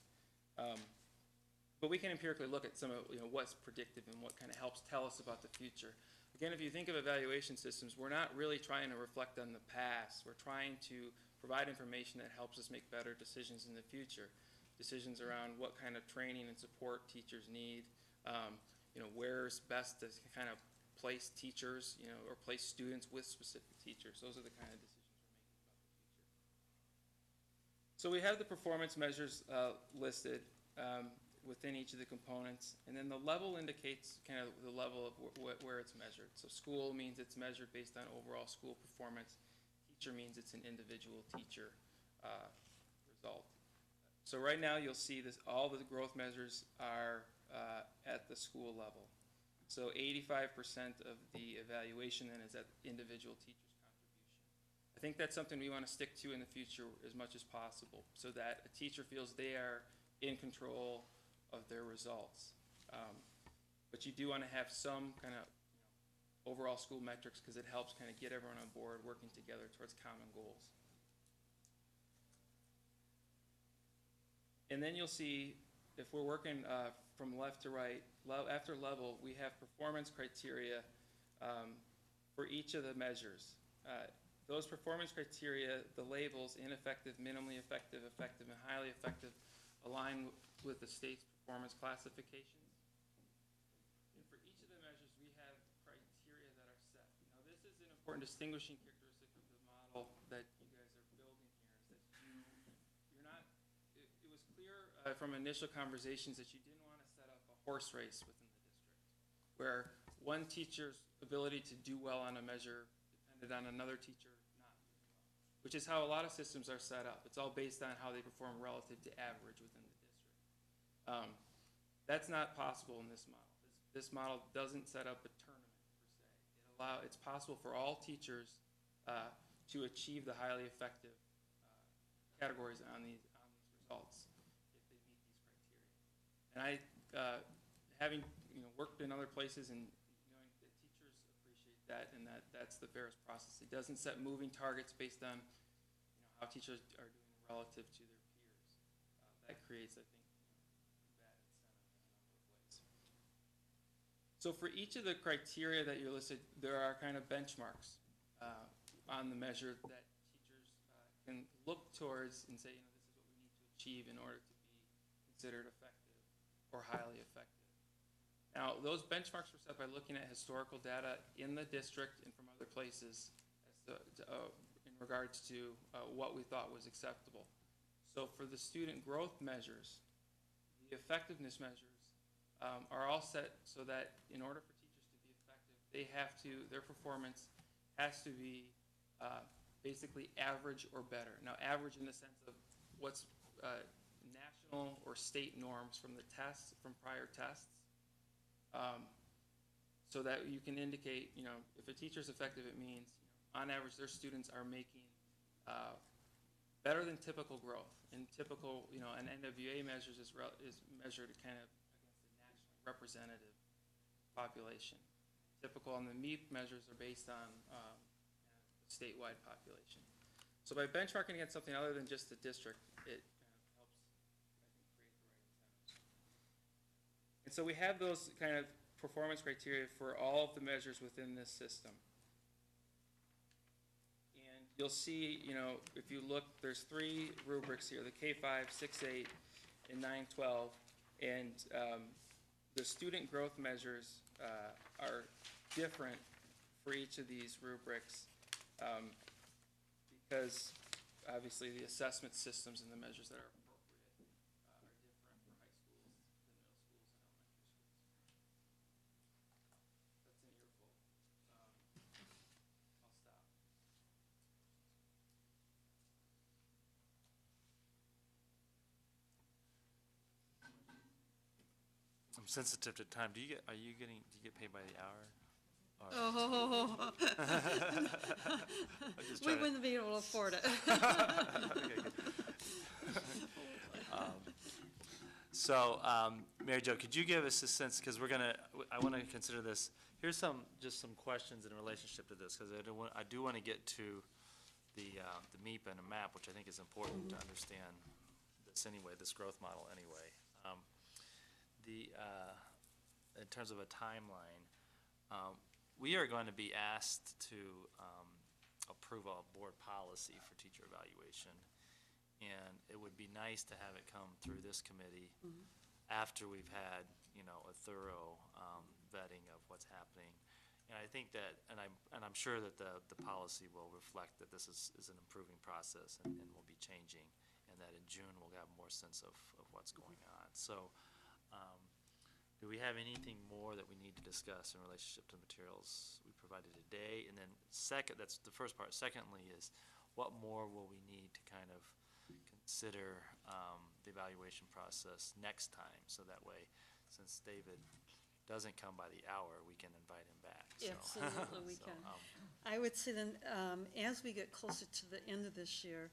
But we can empirically look at some of what's predictive and what kind of helps tell us about the future. Again, if you think of evaluation systems, we're not really trying to reflect on the past. We're trying to provide information that helps us make better decisions in the future. Decisions around what kind of training and support teachers need, where's best to kind of place teachers, or place students with specific teachers. Those are the kind of decisions we're making about the future. So we have the performance measures listed within each of the components, and then the level indicates kind of the level of where it's measured. So school means it's measured based on overall school performance. Teacher means it's an individual teacher result. So right now you'll see this, all the growth measures are at the school level. So 85% of the evaluation then is at individual teacher's contribution. I think that's something we want to stick to in the future as much as possible, so that a teacher feels they are in control of their results. But you do want to have some kind of overall school metrics, because it helps kind of get everyone on board working together towards common goals. And then you'll see, if we're working from left to right, after level, we have performance criteria for each of the measures. Those performance criteria, the labels, ineffective, minimally effective, effective, and highly effective, align with the state's performance classifications. And for each of the measures, we have criteria that are set. Now, this is an important distinguishing characteristic of the model that you guys are building here, is that you're not, it was clear from initial conversations that you didn't want to set up a horse race within the district, where one teacher's ability to do well on a measure depended on another teacher not doing well, which is how a lot of systems are set up. It's all based on how they perform relative to average within the district. That's not possible in this model. This model doesn't set up a tournament per se. It's possible for all teachers to achieve the highly effective categories on these results if they meet these criteria. And having worked in other places and knowing that teachers appreciate that, and that's the fairest process. It doesn't set moving targets based on how teachers are doing relative to their peers. That creates, I think, bad incentive in a number of ways. So for each of the criteria that you're listed, there are kind of benchmarks on the measure that teachers can look towards and say, this is what we need to achieve in order to be considered effective or highly effective. Now, those benchmarks were set by looking at historical data in the district and from other places in regards to what we thought was acceptable. So for the student growth measures, the effectiveness measures are all set so that in order for teachers to be effective, their performance has to be basically average or better. Now, average in the sense of what's national or state norms from the tests, from prior tests, so that you can indicate, if a teacher's effective, it means, on average, their students are making better than typical growth. And typical, an NWA measures is measured kind of against the nationally representative population. Typical on the MEP measures are based on statewide population. So by benchmarking against something other than just the district, it helps, I think, create the right incentives. And so we have those kind of performance criteria for all of the measures within this system. And you'll see, if you look, there's 3 rubrics here, the K5, 6, 8, and 9, 12. And the student growth measures are different for each of these rubrics because obviously the assessment systems and the measures that are appropriate are different for high schools than middle schools and elementary schools. That's an earful. I'll stop. I'm sensitive to time. Do you get paid by the hour? Or- Oh, I'm just we trying to- wouldn't be able to afford it. Okay, good. So, Mary Jo, could you give us a sense, because I want to consider this, here's just some questions in relationship to this, because I do want to get to the MEP and a map, which I think is important to understand this anyway, this growth model anyway. In terms of a timeline, we are going to be asked to approve a board policy for teacher evaluation. And it would be nice to have it come through this committee after we've had, a thorough vetting of what's happening. And I think that, and I'm sure that the policy will reflect that this is an improving process and will be changing, and that in June we'll have more sense of what's going on. So, do we have anything more that we need to discuss in relationship to the materials we provided today? And then second, that's the first part. Secondly is, what more will we need to kind of consider the evaluation process next time? So that way, since David doesn't come by the hour, we can invite him back. So- Absolutely, we so, can. I would say then, as we get closer to the end of this year,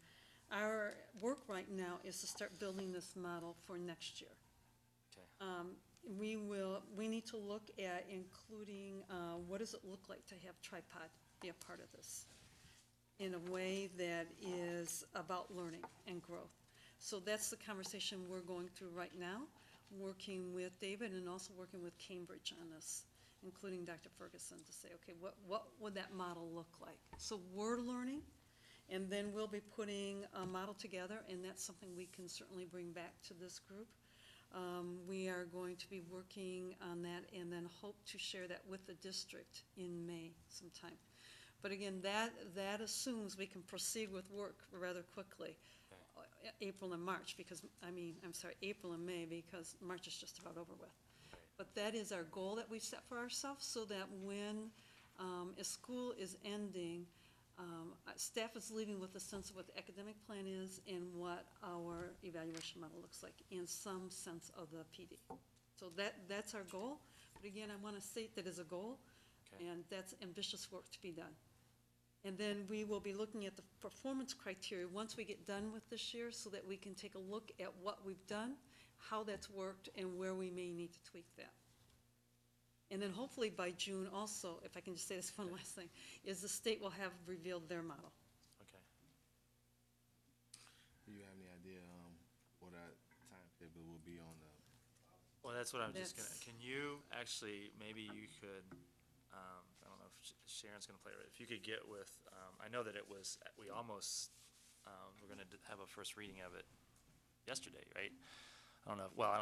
our work right now is to start building this model for next year. Okay. We need to look at including, what does it look like to have tripod be a part of this in a way that is about learning and growth. So that's the conversation we're going through right now, working with David and also working with Cambridge on this, including Dr. Ferguson, to say, okay, what would that model look like? So we're learning, and then we'll be putting a model together, and that's something we can certainly bring back to this group. We are going to be working on that and then hope to share that with the district in May sometime. But again, that assumes we can proceed with work rather quickly, April and March, because, April and May, because March is just about over with. But that is our goal that we've set for ourselves, so that when a school is ending, staff is leaving with a sense of what the academic plan is and what our evaluation model looks like in some sense of the PD. So that's our goal. But again, I want to state that as a goal, Okay. and that's ambitious work to be done. And then we will be looking at the performance criteria once we get done with this year, so that we can take a look at what we've done, how that's worked, and where we may need to tweak that. And then hopefully by June also, if I can just say this one last thing, is the state will have revealed their model. Okay. Do you have any idea what our timetable will be on the? Well, that's what I'm just gonna, That's- can you actually, maybe you could, I don't know if Sharon's gonna play it, if you could get with, I know that it was, we almost, we're gonna have a first reading of it yesterday, right? I don't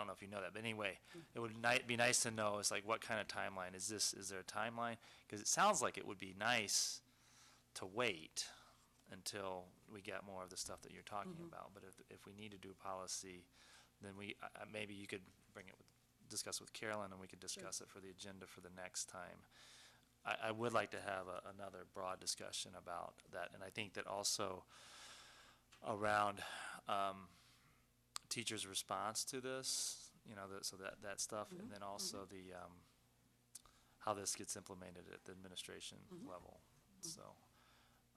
know if you know that, but anyway, it would be nice to know, it's like, what kind of timeline is this? Is there a timeline? Because it sounds like it would be nice to wait until we get more of the stuff that you're talking about. But if we need to do policy, then maybe you could discuss with Carolyn, and we could discuss it for the agenda for the next time. I would like to have another broad discussion about that, and I think that also around teachers' response to this, so that stuff, and then also the how this gets implemented at the administration level. So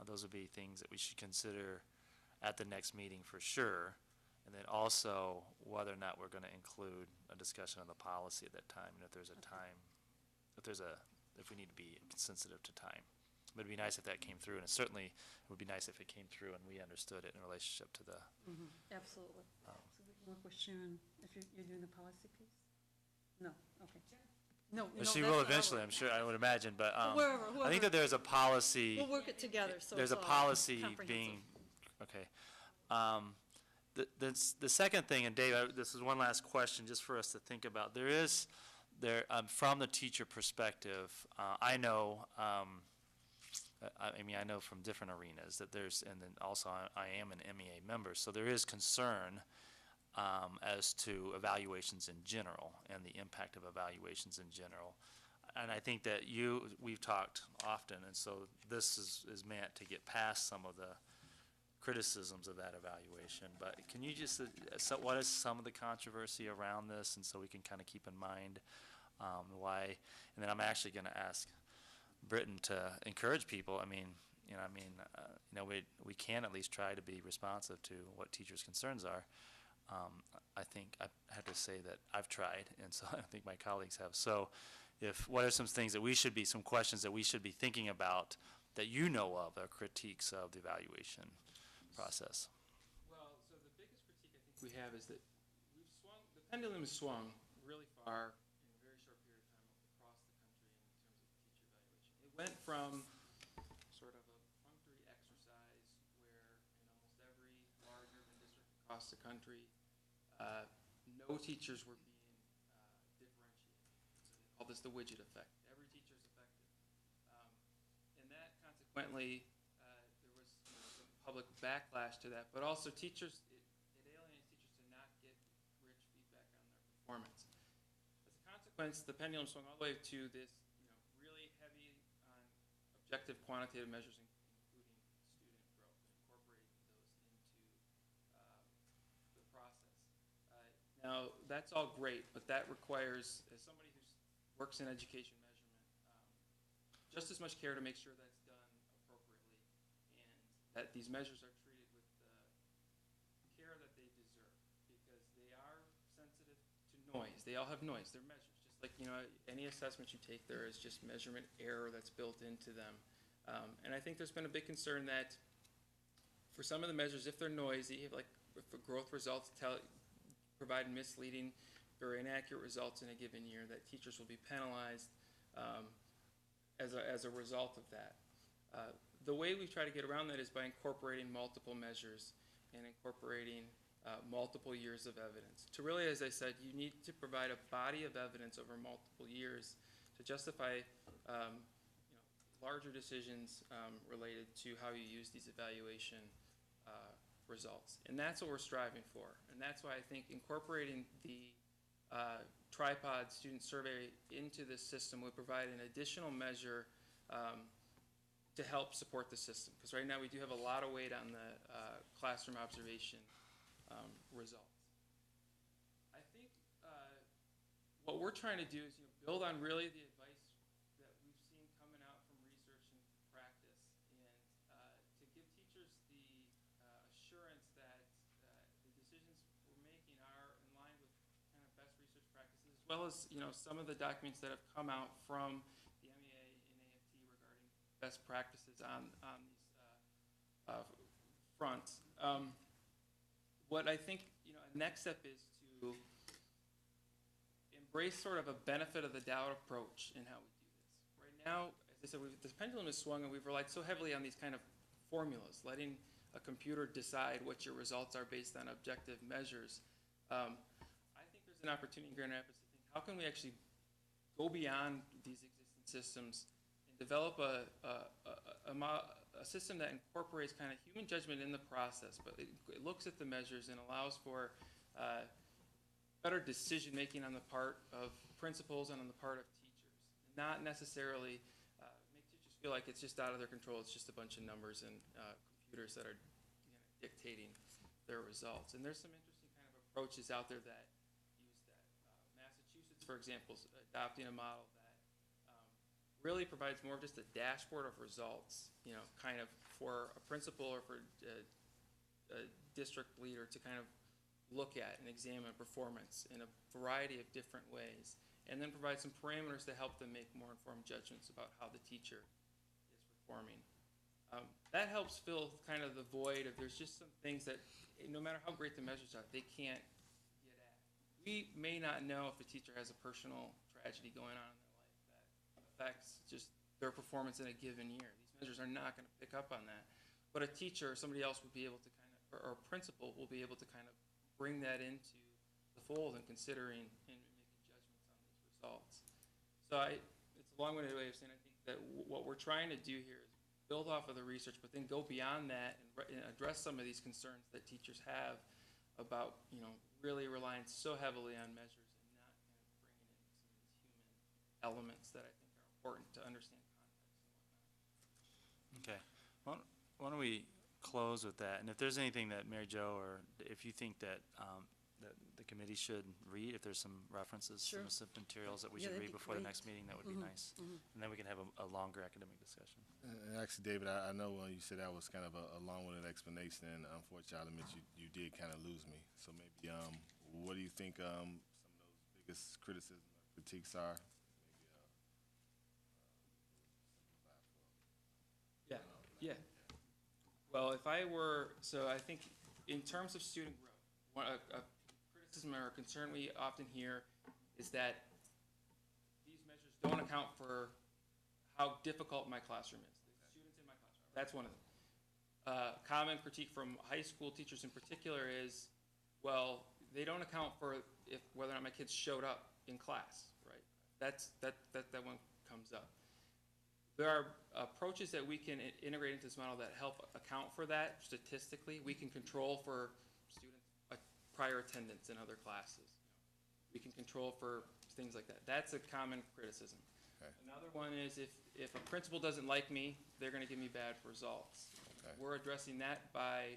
those would be things that we should consider at the next meeting for sure. And then also whether or not we're going to include a discussion on the policy at that time, and if there's a time, if we need to be sensitive to time. But it'd be nice if that came through, and certainly it would be nice if it came through and we understood it in relationship to the. Absolutely. So we can work with Sharon, if you're doing the policy piece? No, okay. No, Well, she will eventually, I'm sure, I would imagine, but Whoever. I think that there's a policy. We'll work it together, so There's it's a all policy comprehensive. being, okay. the second thing, and Dave, this is one last question just for us to think about. From the teacher perspective, I know, I know from different arenas that and then also I am an MEA member, so there is concern as to evaluations in general and the impact of evaluations in general. And I think that we've talked often, and so this is meant to get past some of the criticisms of that evaluation. But can you just, what is some of the controversy around this, and so we can kind of keep in mind why? And then I'm actually going to ask Britton to encourage people. We can at least try to be responsive to what teachers' concerns are. I think I have to say that I've tried, and so I think my colleagues have. So what are some things that some questions that we should be thinking about that you know of, or critiques of the evaluation process? Well, so the biggest critique I think we have is that the pendulum has swung really far in a very short period of time across the country in terms of teacher evaluation. It went from sort of a perfunctory exercise where in almost every large urban district across the country, no teachers were being differentiated. So they call this the widget effect. Every teacher is effective. And that consequently, there was some public backlash to that, but also it alienates teachers to not get rich feedback on their performance. As a consequence, the pendulum swung all the way to this really heavy on objective quantitative measures, including student growth, and incorporating those into the process. Now, that's all great, but that requires, as somebody who works in education measurement, just as much care to make sure that's done appropriately and that these measures are treated with the care that they deserve, because they are sensitive to noise. They all have noise. They're measures. Just like, any assessment you take, there is just measurement error that's built into them. And I think there's been a big concern that for some of the measures, if they're noisy, like if growth results provide misleading or inaccurate results in a given year, that teachers will be penalized as a result of that. The way we try to get around that is by incorporating multiple measures and incorporating multiple years of evidence. To really, as I said, you need to provide a body of evidence over multiple years to justify larger decisions related to how you use these evaluation results. And that's what we're striving for. And that's why I think incorporating the tripod student survey into this system would provide an additional measure to help support the system. Because right now we do have a lot of weight on the classroom observation results. I think what we're trying to do is build on really the advice that we've seen coming out from research and practice, and to give teachers the assurance that the decisions we're making are in line with kind of best research practices, as well as some of the documents that have come out from the MEA and AFT regarding best practices on these fronts. What I think a next step is to embrace sort of a benefit of the doubt approach in how we do this. Right now, as I said, this pendulum has swung, and we've relied so heavily on these kind of formulas, letting a computer decide what your results are based on objective measures. I think there's an opportunity in Grand Rapids to think, how can we actually go beyond these existing systems and develop a system that incorporates kind of human judgment in the process, but it looks at the measures and allows for better decision-making on the part of principals and on the part of teachers, not necessarily make teachers feel like it's just out of their control, it's just a bunch of numbers and computers that are dictating their results. And there's some interesting kind of approaches out there that use that. Massachusetts, for example, is adopting a model that really provides more of just a dashboard of results, kind of for a principal or for a district leader to kind of look at and examine performance in a variety of different ways, and then provide some parameters to help them make more informed judgments about how the teacher is performing. That helps fill kind of the void of there's just some things that, no matter how great the measures are, they can't get at. We may not know if a teacher has a personal tragedy going on in their life that affects just their performance in a given year. These measures are not going to pick up on that. But a teacher or somebody else would be able to kind of, or principal will be able to kind of bring that into the fold and considering and making judgments on these results. So it's a long-winded way of saying I think that what we're trying to do here is build off of the research, but then go beyond that and address some of these concerns that teachers have about, really relying so heavily on measures and not kind of bringing in some of these human elements that I think are important to understand context and whatnot. Okay. Why don't we close with that? And if there's anything that Mary Jo, or if you think that, that the committee should read, if there's some references, Sure. some materials that we Yeah, should that'd read be before the great. next meeting, that would be nice. And then we can have a longer academic discussion. And actually, David, I know when you said that was kind of a long-winded explanation, and unfortunately, I'll admit you did kind of lose me. So maybe, what do you think some of those biggest criticisms or critiques are? Yeah, yeah. Well, so I think in terms of student growth, a criticism or a concern we often hear is that these measures don't account for how difficult my classroom is, the students in my classroom. That's one of them. Common critique from high school teachers in particular is, well, they don't account for whether or not my kids showed up in class, right? That one comes up. There are approaches that we can integrate into this model that help account for that statistically. We can control for students' prior attendance in other classes. We can control for things like that. That's a common criticism. Okay. Another one is if a principal doesn't like me, they're going to give me bad results. Okay. We're addressing that by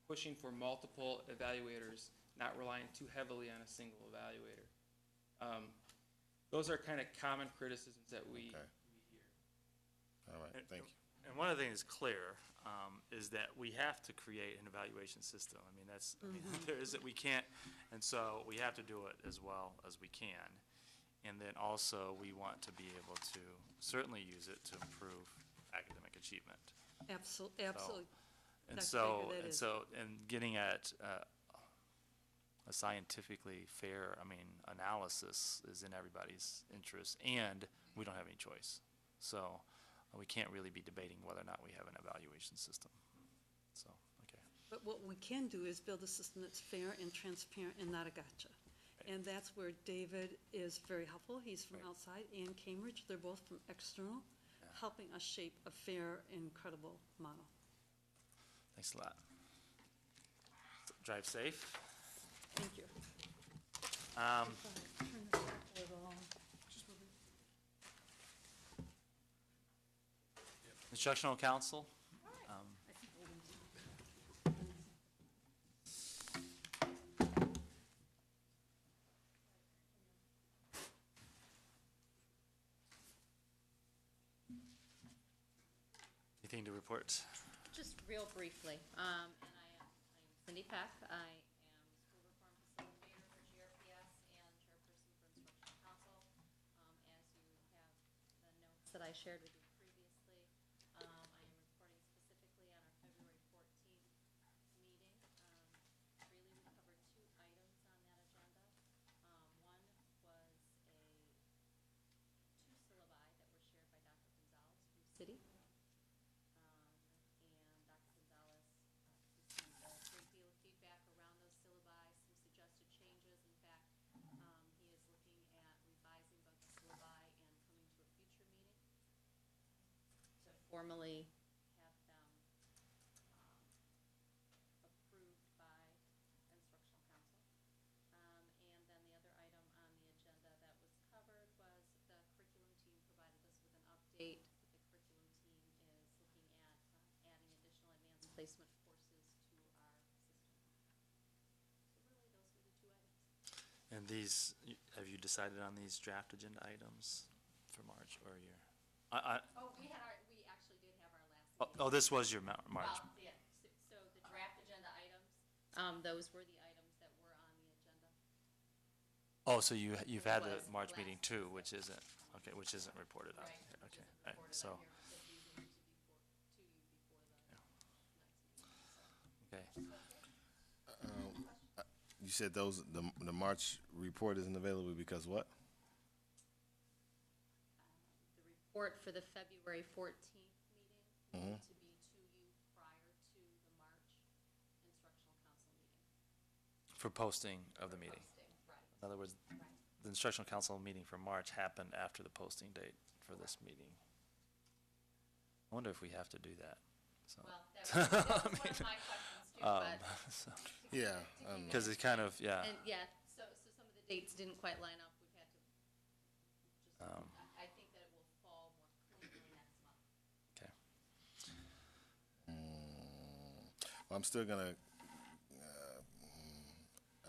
pushing for multiple evaluators, not relying too heavily on a single evaluator. Those are kind of common criticisms that we Okay. hear. All right, thank you. And one of the things clear is that we have to create an evaluation system. I mean, there is that we can't, and so we have to do it as well as we can. And then also, we want to be able to certainly use it to improve academic achievement. Absolutely, absolutely. And Dr. so, Baker, that is- and getting at a scientifically fair, analysis is in everybody's interest, and we don't have any choice. So we can't really be debating whether or not we have an evaluation system. So, okay. But what we can do is build a system that's fair and transparent and not a gotcha. And that's where David is very helpful. He's from Right. outside, and Cambridge. They're both from external, helping us shape a fair and credible model. Thanks a lot. Drive safe. Thank you. Um, Turn this back a little. Instructional council. Anything to report? Just real briefly, and I am Cindy Peck. I am school reform facilitator for GRPS and chairperson for Instructional Council. As you have the notes that I shared with you previously, I am reporting specifically on our February 14th meeting. Really, we covered 2 items on that agenda. One was 2 syllabi that were shared by Dr. Gonzalez from City. And Dr. Gonzalez received a great deal of feedback around those syllabi, some suggested changes. In fact, he is looking at revising both the syllabi and coming to a future meeting to formally have them approved by Instructional Council. And then the other item on the agenda that was covered was the curriculum team provided us with an update. The curriculum team is looking at adding additional advanced placement courses to our system. So really, those were the 2 items. And these, have you decided on these draft agenda items for March, or your? Oh, we actually did have our last meeting. Oh, this was your March. Well, yeah, so the draft agenda items, those were the items that were on the agenda. Oh, so you've had the Was March last meeting too, which isn't reported on Right, here. which Okay, is all right, reported so, on here, because we will need to be to you before the next meeting, so. okay. You said the March report isn't available because what? The report for the February 14th meeting will need to be to you prior to the March instructional For posting of the meeting. Posting, right, In other words, right. the instructional council meeting for March happened after the posting date for this meeting. I wonder if we have to do that. So, Well, that was one of my questions too, but. so- Yeah, to keep Because it- it's kind of, yeah. And, yeah, so some of the dates didn't quite line up, we've had to just, Um. I think that it will fall more cleanly next month. Okay. Well, I'm still gonna,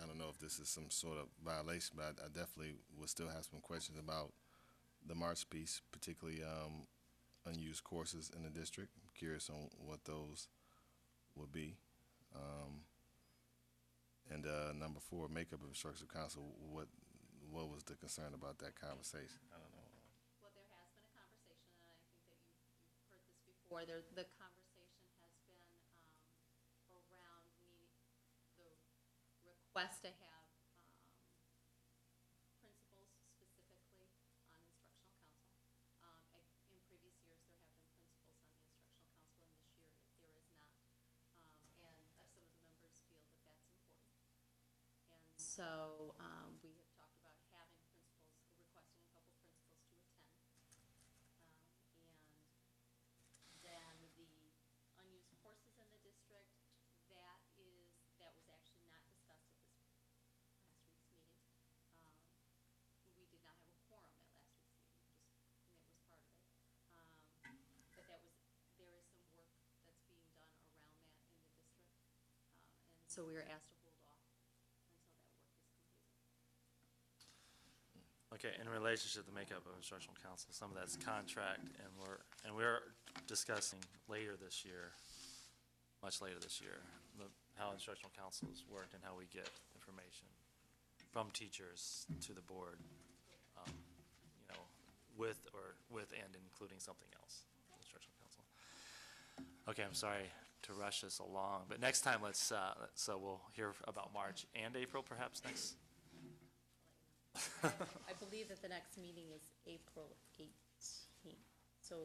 I don't know if this is some sort of violation, but I definitely will still have some questions about the March piece, particularly, unused courses in the district. I'm curious on what those would be. And, number 4, makeup of instructional council, what was the concern about that conversation? I don't know. Well, there has been a conversation, and I think that you've heard this before, the conversation has been, around the request to have, principals specifically on instructional council. In previous years, there have been principals on the instructional council, and this year there is not. And some of the members feel that that's important. And so, we have talked about having principals, requesting a couple principals to attend. And then the unused courses in the district, that was actually not discussed at this last week's meeting. We did not have a quorum at last week's meeting, and it was part of it. But there is some work that's being done around that in the district. And so we were asked to hold off until that work is completed. Okay, in relationship to the makeup of instructional council, some of that's contract, and we're discussing later this year, much later this year, how instructional councils work and how we get information from teachers to the board, with and including something else, instructional council. Okay, I'm sorry to rush this along, but next time so we'll hear about March and April perhaps next. I believe that the next meeting is April 18th, so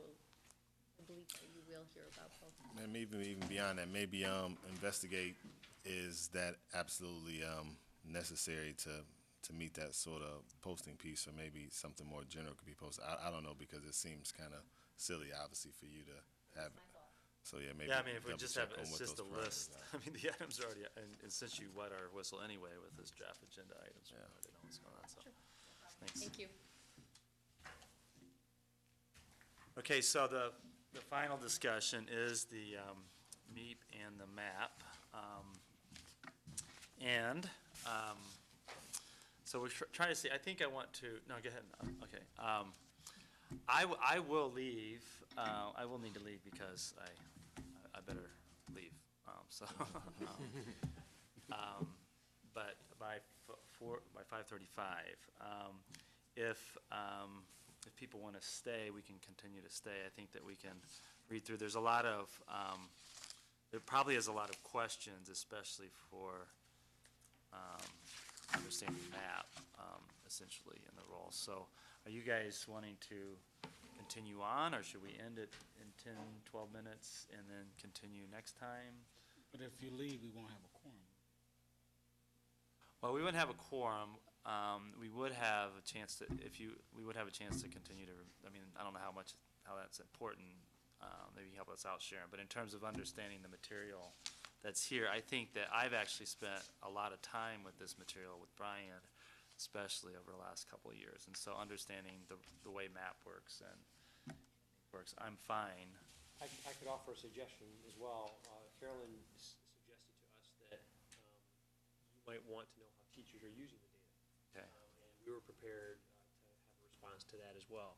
I believe that you will hear about both. And even beyond that, maybe investigate, is that absolutely necessary to meet that sort of posting piece, or maybe something more general could be posted. I don't know, because it seems kind of silly, obviously, for you to have. My thought. So yeah, maybe. Yeah, I mean, if we just have, double-check on it's what just a those parameters list, are. I mean, the items are already, and since you wet our whistle anyway with this draft agenda items, we already know what's going on, so, thanks. Thank you. Okay, so the final discussion is the MEP and the MAP. So we're trying to see, I think I want to, no, go ahead, okay. I will leave, I will need to leave because I better leave, so. But by 5:35. If people want to stay, we can continue to stay. I think that we can read through. There's a lot of, there probably is a lot of questions, especially for understanding MAP, essentially, in the role. So are you guys wanting to continue on, or should we end it in 10, 12 minutes and then continue next time? But if you leave, we won't have a quorum. Well, we wouldn't have a quorum. We would have a chance to, we would have a chance to continue to, I mean, I don't know how that's important. Maybe help us out, Sharon. But in terms of understanding the material that's here, I think that I've actually spent a lot of time with this material with Brian, especially over the last couple of years. And so understanding the way MAP works I'm fine. I could offer a suggestion as well. Carolyn suggested to us that you might want to know how teachers are using the data. Okay. And we were prepared to have a response to that as well.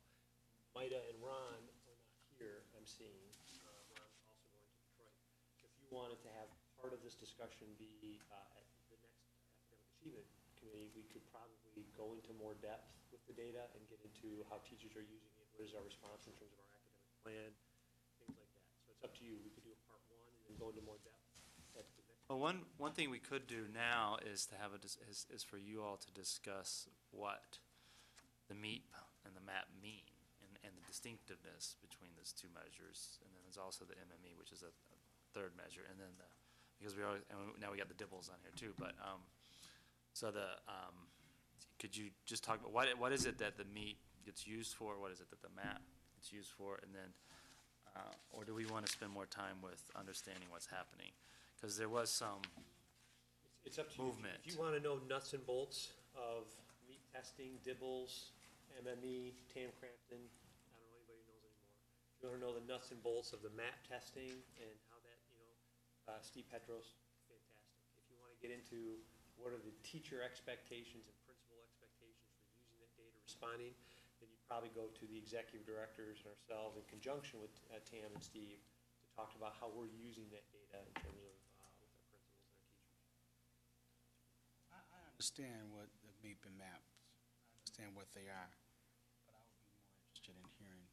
Maida and Ron are not here, I'm seeing. Ron's also going to Detroit. If you wanted to have part of this discussion be at the next Academic Achievement Committee, we could probably go into more depth with the data and get into how teachers are using it, what is our response in terms of our academic plan, things like that. So it's up to you. We could do a part 1 and then go into more depth at the next. Well, one thing we could do now is to have is for you all to discuss what the MEP and the MAP mean, and the distinctiveness between those two measures. And then there's also the MME, which is a third measure, and then because now we got the dibbles on here too. But So could you just talk about, what is it that the MEP gets used for? What is it that the MAP gets used for? And then, or do we want to spend more time with understanding what's happening? Because there was some It's up to you. movement. If you want to know nuts and bolts of meat testing, Dibbles, MME, Tam Crampton, I don't know anybody knows anymore. If you want to know the nuts and bolts of the MAP testing and how that, Steve Petros, fantastic. If you want to get into what are the teacher expectations and principal expectations for using that data responding, then you probably go to the executive directors and ourselves in conjunction with Tam and Steve to talk about how we're using that data in terms of with our principals and our teachers. I understand what the MEP and MAP, I understand what they are, but I would be more interested in hearing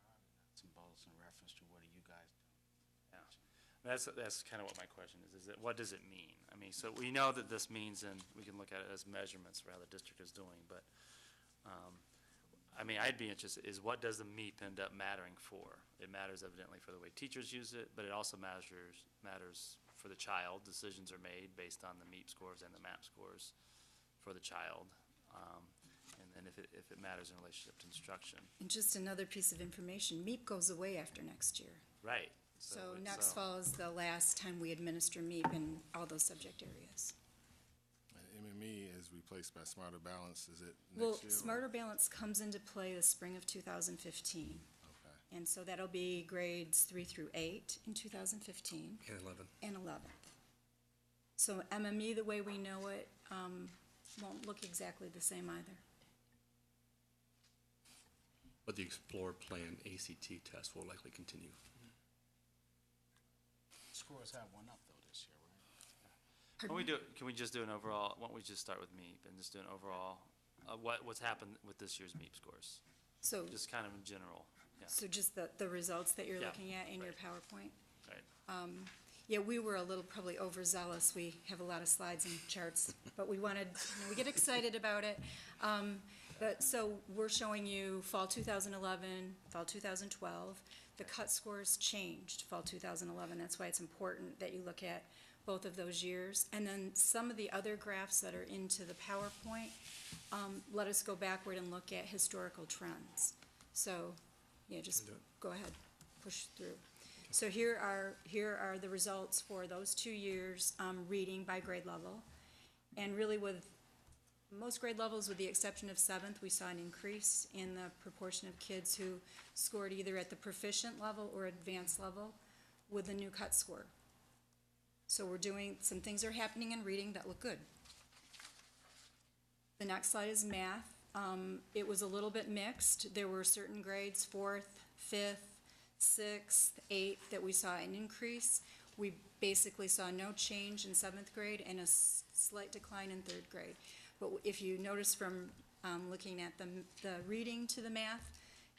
what are the nuts and bolts in reference to what are you guys doing? That's kind of what my question is what does it mean? I mean, so we know that this means, and we can look at it as measurements for how the district is doing, but, I mean, I'd be interested, is what does the MEP end up mattering for? It matters evidently for the way teachers use it, but it also matters for the child. Decisions are made based on the MEP scores and the MAP scores for the child. And then if it matters in relationship to instruction. And just another piece of information, MEP goes away after next year. Right. So next fall is the last time we administer MEP in all those subject areas. MME is replaced by Smarter Balance, is it Well, next year? or- Smarter Balance comes into play the spring of 2015. Okay. And so that'll be grades 3 through 8 in 2015. And 11. And 11th. So MME, the way we know it, won't look exactly the same either. But the Explore Plan ACT test will likely continue. Scores have one up though this year, right? Can we just do an overall, why don't we just start with MEP and just do an overall, what's happened with this year's MEP scores? So, Just kind of in general, yeah, so just the results that you're Yeah, looking at in your right. PowerPoint? right. Yeah, we were a little probably overzealous. We have a lot of slides and charts, but we wanted, we get excited about it. But so we're showing you fall 2011, fall 2012. The cut scores changed fall 2011. That's why it's important that you look at both of those years. And then some of the other graphs that are into the PowerPoint, let us go backward and look at historical trends. So, yeah, just go ahead, push through. So here are the results for those 2 years, reading by grade level. And really with most grade levels, with the exception of 7th, we saw an increase in the proportion of kids who scored either at the proficient level or advanced level with the new cut score. So we're doing, some things are happening in reading that look good. The next slide is math. It was a little bit mixed. There were certain grades, 4th, 5th, 6th, 8th, that we saw an increase. We basically saw no change in 7th grade and a slight decline in 3rd grade. But if you notice from looking at the reading to the math,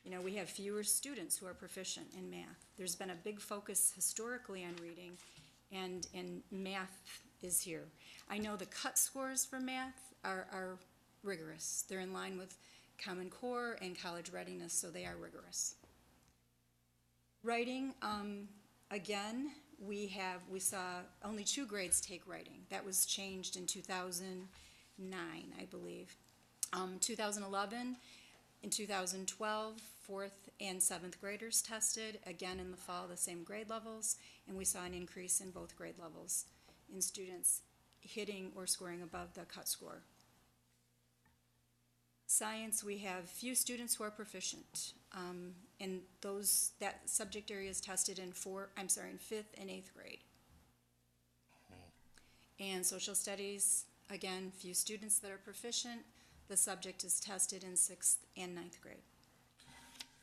you know, we have fewer students who are proficient in math. There's been a big focus historically on reading, and math is here. I know the cut scores for math are rigorous. They're in line with Common Core and college readiness, so they are rigorous. Writing, again, we saw only 2 grades take writing. That was changed in 2009, I believe. 2011, in 2012, 4th and 7th graders tested, again in the fall, the same grade levels, and we saw an increase in both grade levels in students hitting or scoring above the cut score. Science, we have few students who are proficient, and that subject area is tested in 5th and 8th grade. And social studies, again, few students that are proficient. The subject is tested in 6th and 9th grade.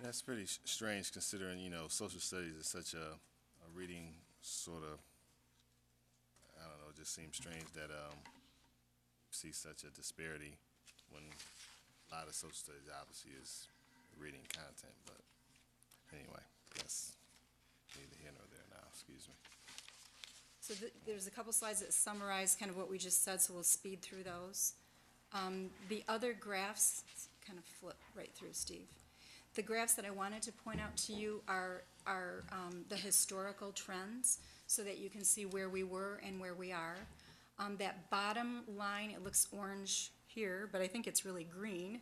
That's pretty strange considering, you know, social studies is such a reading sort of, I don't know, it just seems strange that see such a disparity when a lot of social studies obviously is reading content, but anyway, that's neither here nor there now, excuse me. So there's a couple slides that summarize kind of what we just said, so we'll speed through those. The other graphs, kind of flip right through, Steve. The graphs that I wanted to point out to you are the historical trends, so that you can see where we were and where we are. That bottom line, it looks orange here, but I think it's really green.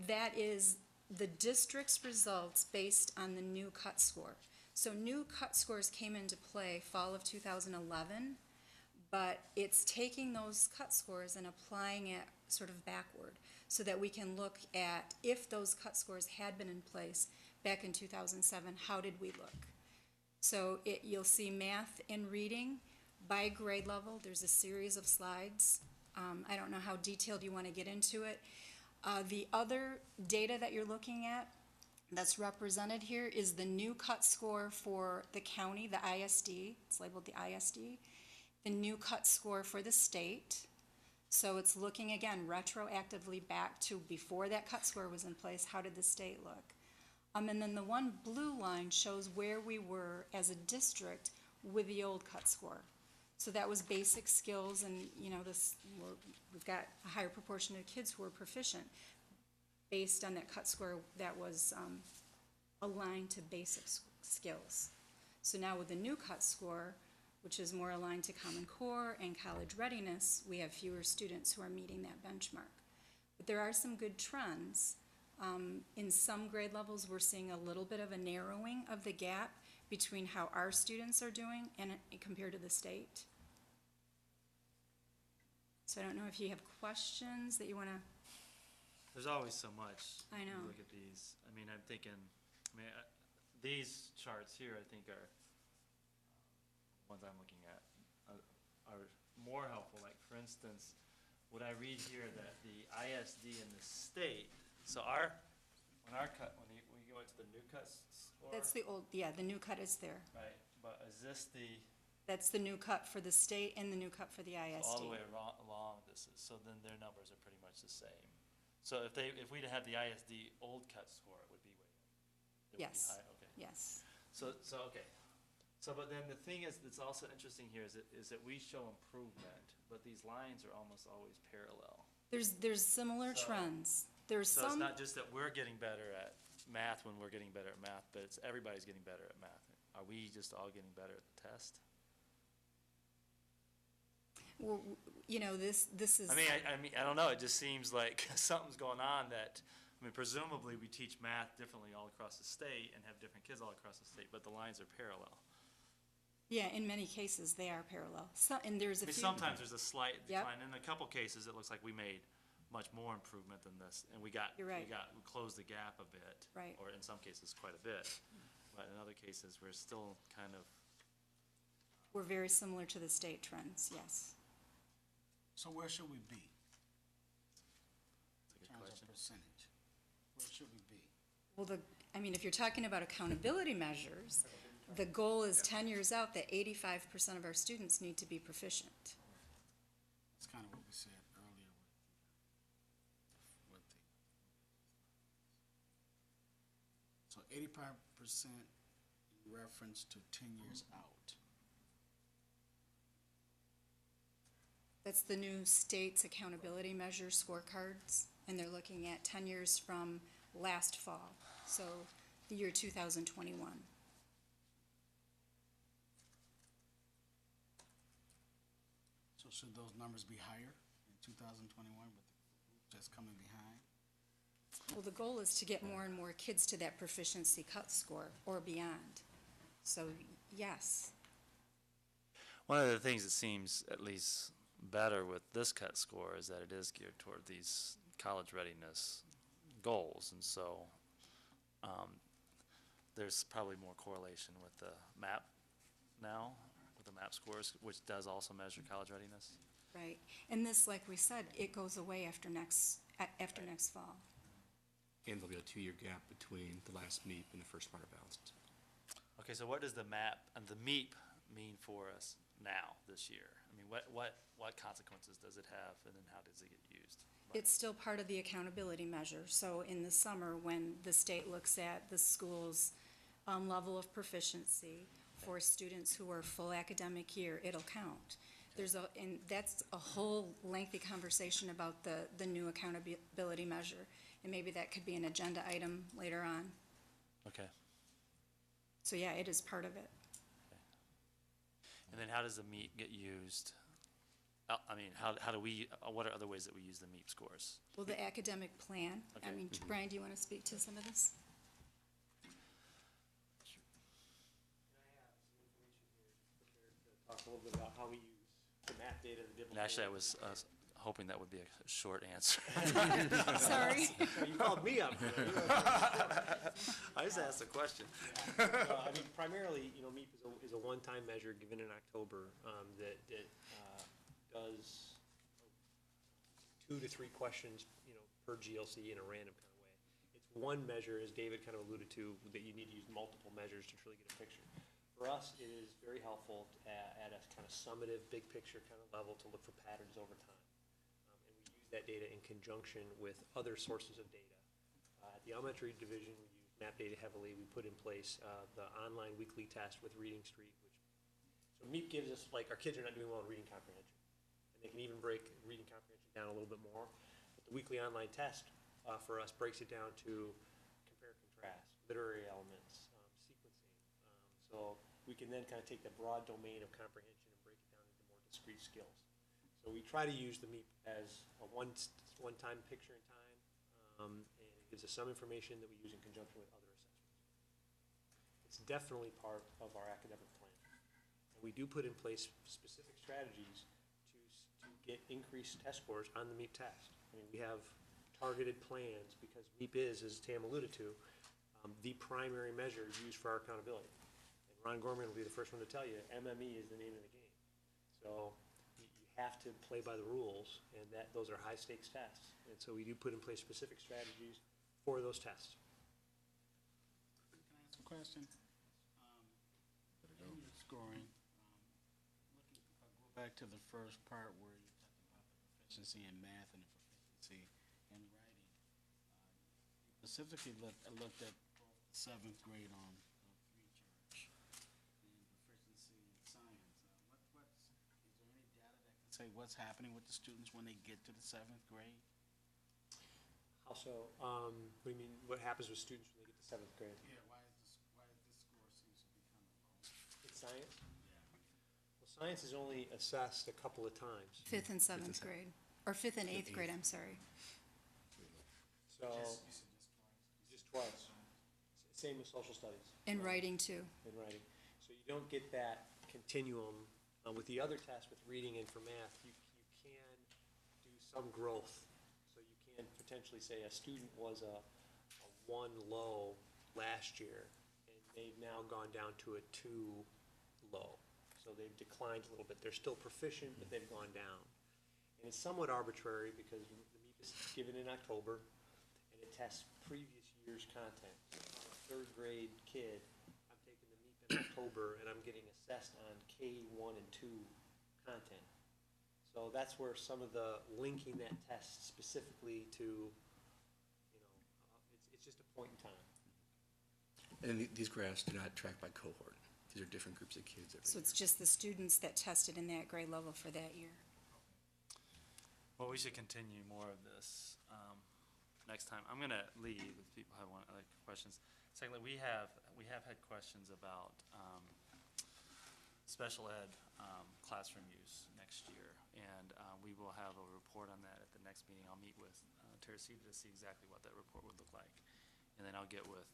That is the district's results based on the new cut score. So new cut scores came into play fall of 2011, but it's taking those cut scores and applying it sort of backward so that we can look at if those cut scores had been in place back in 2007, how did we look? So you'll see math and reading by grade level. There's a series of slides. I don't know how detailed you want to get into it. The other data that you're looking at that's represented here is the new cut score for the county, the ISD. It's labeled the ISD. The new cut score for the state. So it's looking again retroactively back to before that cut score was in place. How did the state look? And then the one blue line shows where we were as a district with the old cut score. So that was basic skills, and we've got a higher proportion of kids who are proficient based on that cut score that was aligned to basic skills. So now with the new cut score, which is more aligned to Common Core and college readiness, we have fewer students who are meeting that benchmark. But there are some good trends. In some grade levels, we're seeing a little bit of a narrowing of the gap between how our students are doing and compared to the state. So I don't know if you have questions that you want to. There's always so much. I know. You look at these. I mean, I'm thinking, these charts here, I think are, ones I'm looking at, are more helpful. Like, for instance, would I read here that the ISD in the state, so when we go into the new cut score? That's the old, yeah, the new cut is there. Right, but is this the? That's the new cut for the state and the new cut for the ISD. So all the way along this is, so then their numbers are pretty much the same. So if we'd had the ISD old cut score, it would be way. It would be Yes. high, okay. Yes. So okay. So but then the thing is that's also interesting here is that we show improvement, but these lines are almost always parallel. There's similar trends. There's So it's some. not just that we're getting better at math when we're getting better at math, but it's everybody's getting better at math. Are we just all getting better at the test? Well, this is. I mean, I don't know. It just seems like something's going on that, presumably we teach math differently all across the state and have different kids all across the state, but the lines are parallel. Yeah, in many cases, they are parallel. And there's a few. Sometimes there's a slight Yep. decline. In a couple cases, it looks like we made much more improvement than this, and we You're right. closed the gap a bit. Right. Or in some cases, quite a bit. But in other cases, we're still kind of. We're very similar to the state trends, yes. So where should we be That's a in good terms question. of percentage? Where should we be? Well, if you're talking about accountability measures, the goal is 10 years out that 85% of our students need to be proficient. That's kind of what we said earlier with the. So 85% in reference to 10 years out. That's the new state's accountability measure scorecards, and they're looking at 10 years from last fall, so the year 2021. So should those numbers be higher in 2021 with the group that's coming behind? Well, the goal is to get more and more kids to that proficiency cut score or beyond. So, yes. One of the things that seems at least better with this cut score is that it is geared toward these college readiness goals, and so there's probably more correlation with the MAP now, with the MAP scores, which does also measure college readiness. Right. And this, like we said, it goes away after next fall. And there'll be a 2-year gap between the last MEP and the first Smarter Balanced. Okay, so what does the MAP and the MEP mean for us now, this year? I mean, what consequences does it have, and then how does it get used? It's still part of the accountability measure. So in the summer, when the state looks at the school's level of proficiency for students who are full academic year, it'll count. And that's a whole lengthy conversation about the new accountability measure. And maybe that could be an agenda item later on. Okay. So yeah, it is part of it. And then how does the MEP get used? I mean, how do we, what are other ways that we use the MEP scores? Well, the academic plan, I Okay. mean, Brian, do you want to speak to some of this? Talk a little bit about how we use the map data, the different. And actually, I was hoping that would be a short answer. Sorry. You called me up. I just asked a question. I mean, primarily, MEP is a one-time measure given in October that does 2 to 3 questions, per GLC in a random kind of way. It's one measure, as David kind of alluded to, that you need to use multiple measures to truly get a picture. For us, it is very helpful at a kind of summative, big picture kind of level to look for patterns over time. And we use that data in conjunction with other sources of data. At the elementary division, we use map data heavily. We put in place the online weekly test with Reading Street, so MEP gives us, like, our kids are not doing well in reading comprehension. And they can even break reading comprehension down a little bit more. But the weekly online test for us breaks it down to compare, contrast, literary elements, sequencing. So we can then kind of take the broad domain of comprehension and break it down into more discrete skills. So we try to use the MEP as a one-time picture in time, and it gives us some information that we use in conjunction with other assessments. It's definitely part of our academic plan. And we do put in place specific strategies to get increased test scores on the MEP test. I mean, we have targeted plans because MEP is, as Tam alluded to, the primary measure used for our accountability. Ron Gorman will be the first one to tell you, MME is the name of the game. So you have to play by the rules, and those are high-stakes tests. And so we do put in place specific strategies for those tests. Can I ask a question? In your scoring, if I go back to the first part where you talked about the proficiency in math and the proficiency in writing, you specifically looked at both the 7th grade on proficiency in science. Is there any data that can say what's happening with the students when they get to the 7th grade? How so? What do you mean, what happens with students when they get to 7th grade? Yeah, why this score seems to be kind of low? In science? Well, science is only assessed a couple of times. 5th and 7th grade, or 5th and 8th grade, I'm sorry. So, just twice. Same with social studies. And writing too. In writing. So you don't get that continuum. With the other tests, with reading and for math, you can do some growth. So you can potentially say a student was a 1 low last year, and they've now gone down to a 2 low. So they've declined a little bit. They're still proficient, but they've gone down. And it's somewhat arbitrary because the MEP is given in October, and it tests previous year's content. So a 3rd grade kid, I'm taking the MEP in October, and I'm getting assessed on K1 and 2 content. So that's where some of the linking that test specifically to, it's just a point in time. And these graphs do not track by cohort. These are different groups of kids every So year. it's just the students that tested in that grade level for that year. Well, we should continue more of this next time. I'm going to leave if people have other questions. Secondly, we have had questions about special ed classroom use next year, and we will have a report on that at the next meeting. I'll meet with Teresita to see exactly what that report would look like, and then I'll get with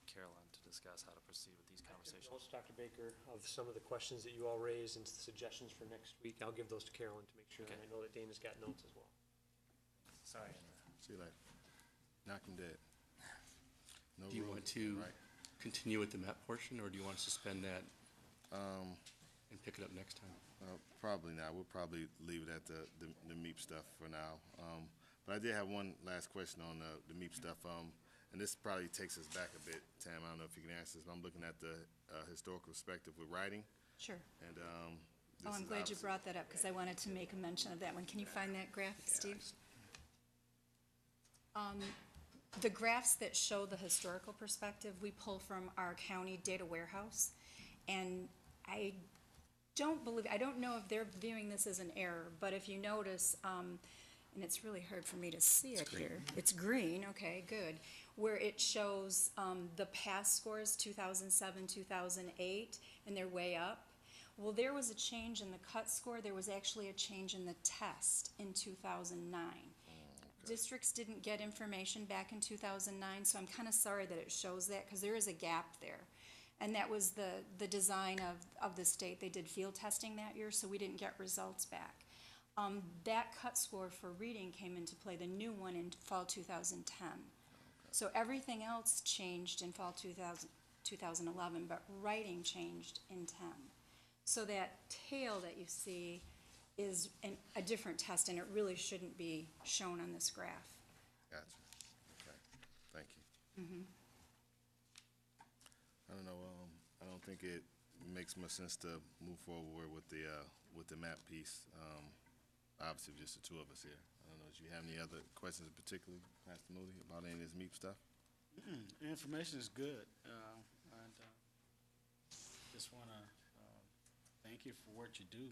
Carolyn to discuss how to proceed with these conversations. Notes, Dr. Baker, of some of the questions that you all raised and suggestions for next week. I'll give those to Carolyn to make sure, Okay. and I know that Dana's got notes as well. Sorry. See, like, knock him dead. No Do you rules, want to right? continue with the map portion, or do you want to suspend that and pick it up next time? Probably not. We'll probably leave it at the MEP stuff for now. But I did have one last question on the MEP stuff. And this probably takes us back a bit, Tam. I don't know if you can answer this, but I'm looking at the historical perspective with writing. Sure. And Oh, I'm glad you brought that up because I wanted to make a mention of that one. Can you find that graph, Steve? The graphs that show the historical perspective, we pull from our county data warehouse. And I don't know if they're viewing this as an error, but if you notice, and it's really hard for me to see it here. It's green, okay, good. Where it shows the past scores, 2007, 2008, and they're way up. Well, there was a change in the cut score. There was actually a change in the test in 2009. Districts didn't get information back in 2009, so I'm kind of sorry that it shows that, because there is a gap there. And that was the design of the state. They did field testing that year, so we didn't get results back. That cut score for reading came into play, the new one, in fall 2010. So everything else changed in fall 2011, but writing changed in 10. So that tail that you see is a different test, and it really shouldn't be shown on this graph. Gotcha. Okay. Thank you. I don't know, I don't think it makes much sense to move forward with the map piece. Obviously, just the two of us here. I don't know, do you have any other questions in particular, Pastor Moody, about any of this MEP stuff? The information is good, and just want to thank you for what you do.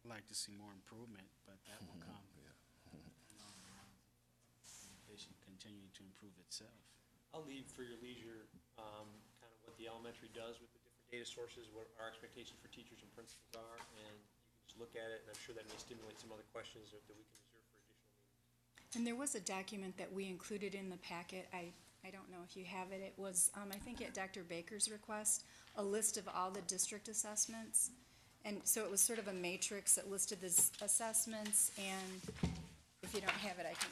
I'd like to see more improvement, but that will come. They should continue to improve itself. I'll leave for your leisure, kind of what the elementary does with the different data sources, what our expectations for teachers and principals are, and you can just look at it, and I'm sure that may stimulate some other questions that we can reserve for additional meetings. And there was a document that we included in the packet. I don't know if you have it. It was, I think at Dr. Baker's request, a list of all the district assessments. And so it was sort of a matrix that listed the assessments, and if you don't have it, I can.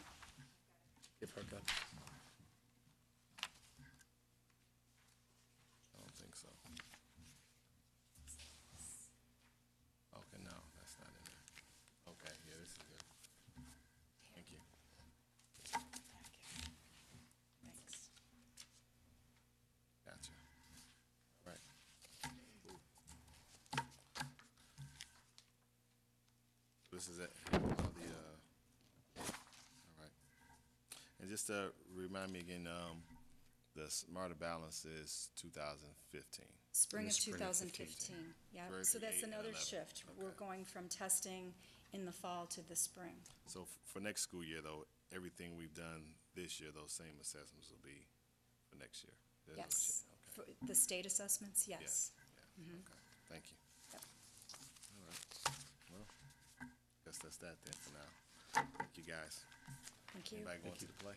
Give her a copy. I don't think so. Okay, no, that's not in there. Okay, yeah, this is good. Thank you. Thanks. Gotcha. All right. This is it. All right. And just to remind me again, the Smarter Balance is 2015. Spring of spring of 2015, yeah. For So that's 8 and another 11. shift. We're Okay. going from testing in the fall to the spring. So for next school year, though, everything we've done this year, those same assessments will be for next year? There's no Yes. change. Okay. For the state assessments, yes. Yeah, okay, thank you. Yep. All right, well, guess that's that then for now. Thank you, guys. Thank you. Anybody going to the play?